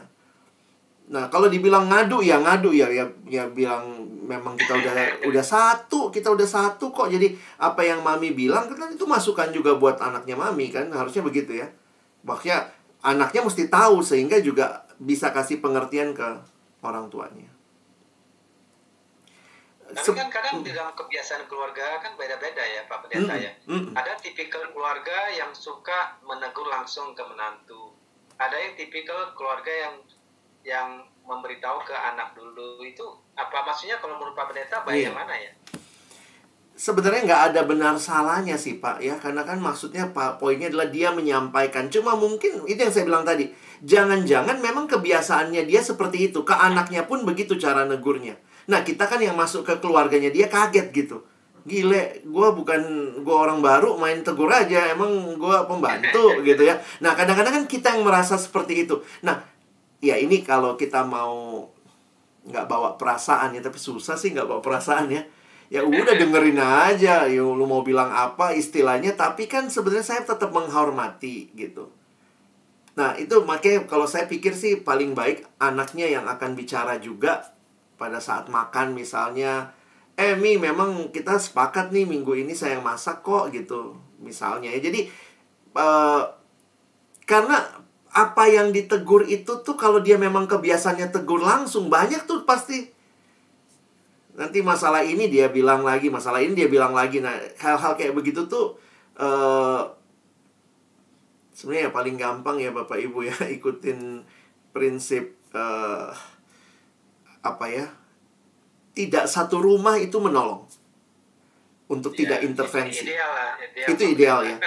Nah, kalau dibilang ngadu ya bilang memang kita udah satu kok. Jadi apa yang Mami bilang kan itu masukan juga buat anaknya Mami kan, harusnya begitu ya. Makanya anaknya mesti tahu sehingga juga bisa kasih pengertian ke orang tuanya. Tapi kan kadang di dalam kebiasaan keluarga kan beda-beda ya Pak Pendeta ya. Ada tipikal keluarga yang suka menegur langsung ke menantu. Ada yang tipikal keluarga yang memberitahu ke anak dulu. Itu apa maksudnya kalau menurut Pak Pendeta baik yang mana ya? Sebenarnya nggak ada benar salahnya sih Pak ya. Karena kan maksudnya Pak, poinnya adalah dia menyampaikan. Cuma mungkin itu yang saya bilang tadi, jangan-jangan memang kebiasaannya dia seperti itu. Ke anaknya pun begitu cara negurnya. Nah, kita kan yang masuk ke keluarganya dia kaget gitu. Gile, gue orang baru main tegur aja, emang gue pembantu gitu ya. Nah, kadang-kadang kan kita yang merasa seperti itu. Nah, ya ini kalau kita mau nggak bawa perasaan ya, tapi susah sih nggak bawa perasaan ya. Ya udah dengerin aja, ya lu mau bilang apa istilahnya, tapi kan sebenarnya saya tetap menghormati gitu. Nah, itu makanya kalau saya pikir sih paling baik anaknya yang akan bicara juga. Pada saat makan misalnya, Mi memang kita sepakat nih minggu ini saya yang masak kok gitu misalnya ya. Jadi karena apa yang ditegur itu tuh kalau dia memang kebiasaannya tegur langsung, banyak tuh pasti nanti masalah ini dia bilang lagi, masalah ini dia bilang lagi. Nah, hal-hal kayak begitu tuh sebenarnya paling gampang ya Bapak Ibu ya ikutin prinsip tidak satu rumah itu menolong untuk tidak intervensi. Itu ideal ya.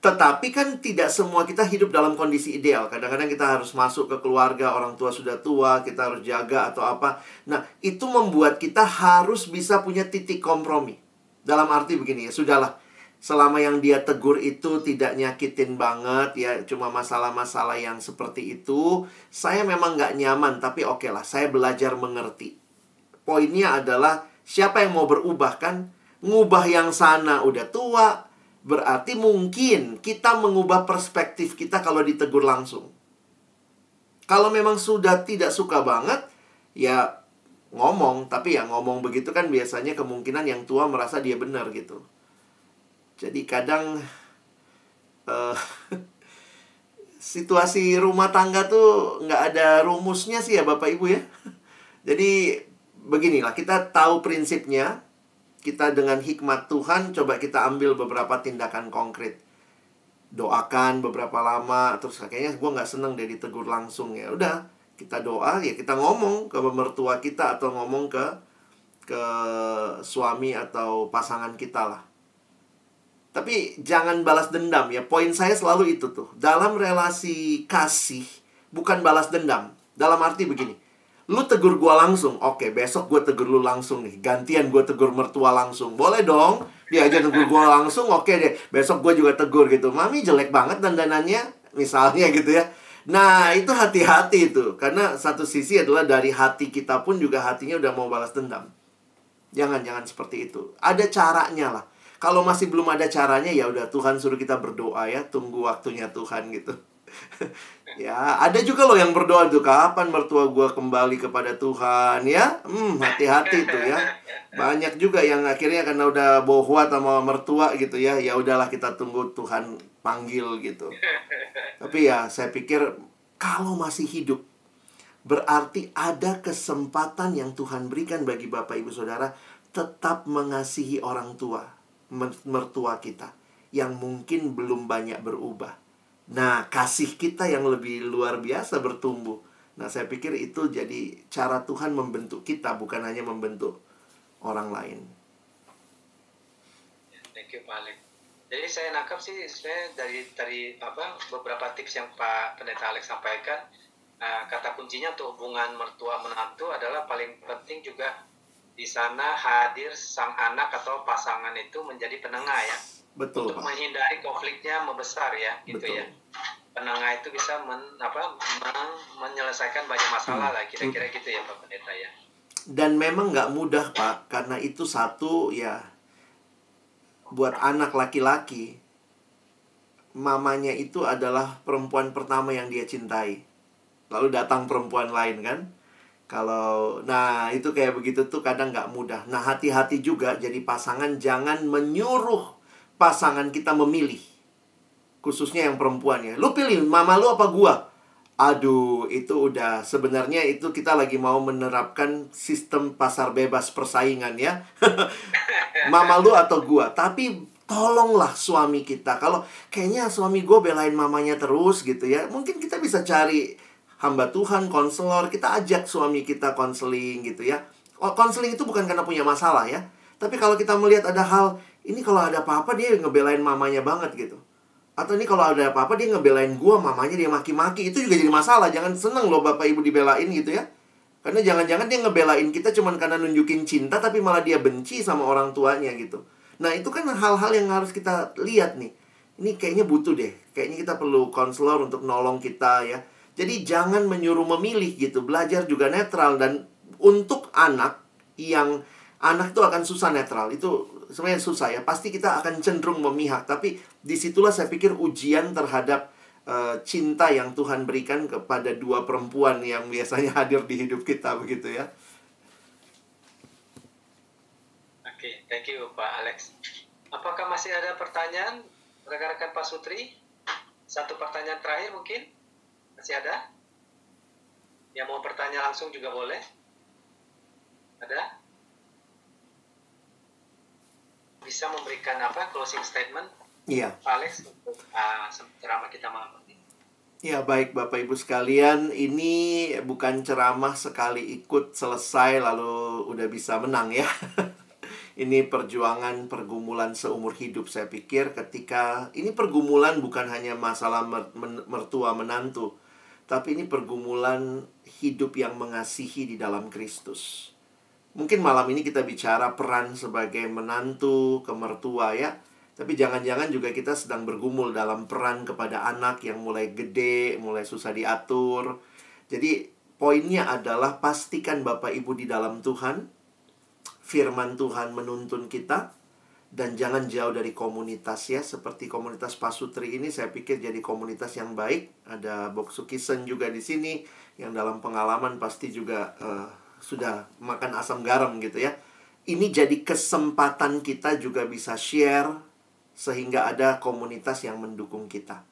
Tetapi kan tidak semua kita hidup dalam kondisi ideal. Kadang-kadang kita harus masuk ke keluarga, orang tua sudah tua, kita harus jaga atau apa. Nah, itu membuat kita harus bisa punya titik kompromi. Dalam arti begini ya, sudahlah. Selama yang dia tegur itu tidak nyakitin banget ya, cuma masalah-masalah yang seperti itu, saya memang nggak nyaman, tapi oke lah, saya belajar mengerti. Poinnya adalah siapa yang mau berubah kan? Ngubah yang sana udah tua, berarti mungkin kita mengubah perspektif kita kalau ditegur langsung. Kalau memang sudah tidak suka banget, ya ngomong. Tapi ya ngomong begitu kan biasanya kemungkinan yang tua merasa dia benar gitu. Jadi kadang situasi rumah tangga tuh nggak ada rumusnya sih ya Bapak Ibu ya. Jadi beginilah, kita tahu prinsipnya. Kita dengan hikmat Tuhan coba kita ambil beberapa tindakan konkret. Doakan beberapa lama. Terus kayaknya gue nggak seneng deh ditegur langsung. Ya udah, kita doa, ya kita ngomong ke mertua kita atau ngomong ke ke suami atau pasangan kita lah. Tapi jangan balas dendam ya. Poin saya selalu itu tuh. Dalam relasi kasih, bukan balas dendam. Dalam arti begini. Lu tegur gua langsung. Oke, besok gua tegur lu langsung nih. Gantian gua tegur mertua langsung. Boleh dong. Dia aja tegur gua langsung. Oke deh. Besok gua juga tegur gitu. Mami jelek banget dandanannya. Misalnya gitu ya. Nah, itu hati-hati itu. Karena satu sisi adalah dari hati kita pun juga hatinya udah mau balas dendam. Jangan seperti itu. Ada caranya lah. Kalau masih belum ada caranya, ya udah Tuhan suruh kita berdoa ya, tunggu waktunya Tuhan gitu. Ya, ada juga loh yang berdoa tuh, kapan mertua gue kembali kepada Tuhan ya. Hati-hati tuh ya. Banyak juga yang akhirnya karena udah bohwat sama mertua gitu ya. Ya udahlah kita tunggu Tuhan panggil gitu. Tapi ya saya pikir kalau masih hidup, berarti ada kesempatan yang Tuhan berikan bagi Bapak Ibu Saudara tetap mengasihi orang tua, mertua kita yang mungkin belum banyak berubah. Nah, kasih kita yang lebih luar biasa bertumbuh. Nah, saya pikir itu jadi cara Tuhan membentuk kita, bukan hanya membentuk orang lain. Thank you, Pak Alex. Jadi saya nangkap sih sebenarnya dari beberapa tips yang Pak Pendeta Alex sampaikan, kata kuncinya untuk hubungan mertua menantu adalah paling penting juga di sana hadir sang anak atau pasangan itu menjadi penengah ya. Betul, untuk Pak. menghindari konfliknya membesar ya, gitu. Betul. Ya. Penengah itu bisa menyelesaikan banyak masalah lah, kira-kira gitu ya Pak Pendeta ya. Dan memang nggak mudah, Pak, karena itu satu ya, buat anak laki-laki, mamanya itu adalah perempuan pertama yang dia cintai. Lalu datang perempuan lain kan. Nah itu kayak begitu tuh kadang nggak mudah. Nah hati-hati juga jadi pasangan, jangan menyuruh pasangan kita memilih. Khususnya yang perempuan ya. Lu pilih mama lu apa gua? Aduh, itu udah sebenarnya itu kita lagi mau menerapkan sistem pasar bebas persaingan ya. Mama lu atau gua. Tapi tolonglah suami kita. Kalau kayaknya suami gua belain mamanya terus gitu ya. Mungkin kita bisa cari hamba Tuhan, konselor, kita ajak suami kita konseling gitu ya. Konseling itu bukan karena punya masalah ya. Tapi kalau kita melihat ada hal, ini kalau ada apa-apa dia ngebelain mamanya banget gitu. Atau ini kalau ada apa-apa dia ngebelain gua, mamanya dia maki-maki. Itu juga jadi masalah. Jangan seneng loh Bapak Ibu dibelain gitu ya. Karena jangan-jangan dia ngebelain kita cuman karena nunjukin cinta, tapi malah dia benci sama orang tuanya gitu. Nah itu kan hal-hal yang harus kita lihat nih. Ini kayaknya butuh deh. Kayaknya kita perlu konselor untuk nolong kita ya. Jadi jangan menyuruh memilih gitu. Belajar juga netral. Dan untuk anak itu akan susah netral. Itu sebenarnya susah ya. Pasti kita akan cenderung memihak. Tapi disitulah saya pikir ujian terhadap cinta yang Tuhan berikan kepada dua perempuan yang biasanya hadir di hidup kita begitu ya. Oke, thank you Pak Alex. Apakah masih ada pertanyaan rekan-rekan Pak Sutri? Satu pertanyaan terakhir mungkin? Masih ada? Yang mau bertanya langsung juga boleh? Ada? Bisa memberikan closing statement? Iya. Pak Alex untuk ceramah kita malam ini. Ya baik Bapak Ibu sekalian, ini bukan ceramah sekali ikut selesai lalu udah bisa menang ya. Ini perjuangan, pergumulan seumur hidup saya pikir ketika ini pergumulan bukan hanya masalah mertua menantu, tapi ini pergumulan hidup yang mengasihi di dalam Kristus. Mungkin malam ini kita bicara peran sebagai menantu ke mertua ya. Tapi jangan-jangan juga kita sedang bergumul dalam peran kepada anak yang mulai gede, mulai susah diatur. Jadi poinnya adalah pastikan Bapak Ibu di dalam Tuhan. Firman Tuhan menuntun kita. Dan jangan jauh dari komunitas ya. Seperti komunitas Pasutri ini saya pikir jadi komunitas yang baik. Ada Boksukisen juga di sini. Yang dalam pengalaman pasti juga sudah makan asam garam gitu ya. Ini jadi kesempatan kita juga bisa share sehingga ada komunitas yang mendukung kita.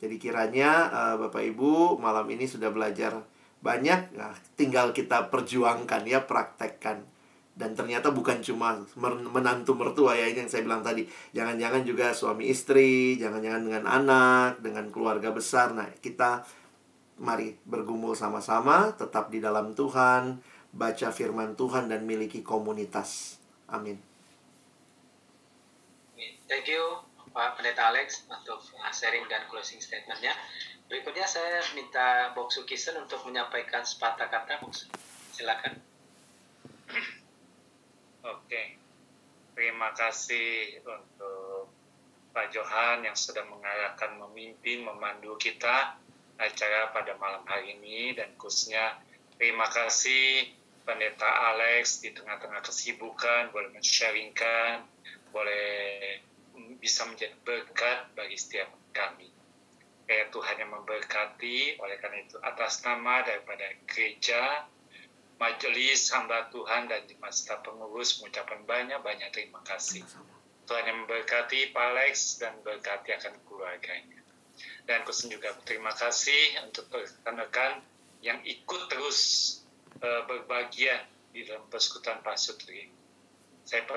Jadi kiranya Bapak Ibu malam ini sudah belajar banyak. Nah, tinggal kita perjuangkan ya, praktekkan. Dan ternyata bukan cuma menantu mertua ya, ini yang saya bilang tadi. Jangan-jangan juga suami istri, jangan-jangan dengan anak, dengan keluarga besar. Nah, kita mari bergumul sama-sama, tetap di dalam Tuhan, baca firman Tuhan dan miliki komunitas. Amin. Thank you Pak Pendeta Alex untuk sharing dan closing statement-nya. Berikutnya saya minta Bok Sukisen untuk menyampaikan sepatah kata. Silakan. Oke, terima kasih untuk Pak Johan yang sudah mengarahkan, memimpin, memandu kita acara pada malam hari ini, dan khususnya terima kasih Pendeta Alex di tengah-tengah kesibukan boleh men-sharingkan, boleh bisa menjadi berkat bagi setiap kami. Tuhan yang memberkati. Oleh karena itu, atas nama daripada gereja, majelis hamba Tuhan dan jemaat serta pengurus, mengucapkan banyak-banyak terima kasih. Tuhan yang memberkati Pak Alex dan berkati akan keluarganya. Dan khusus juga terima kasih untuk rekan-rekan yang ikut terus berbagian di dalam persekutuan Pasutri. Saya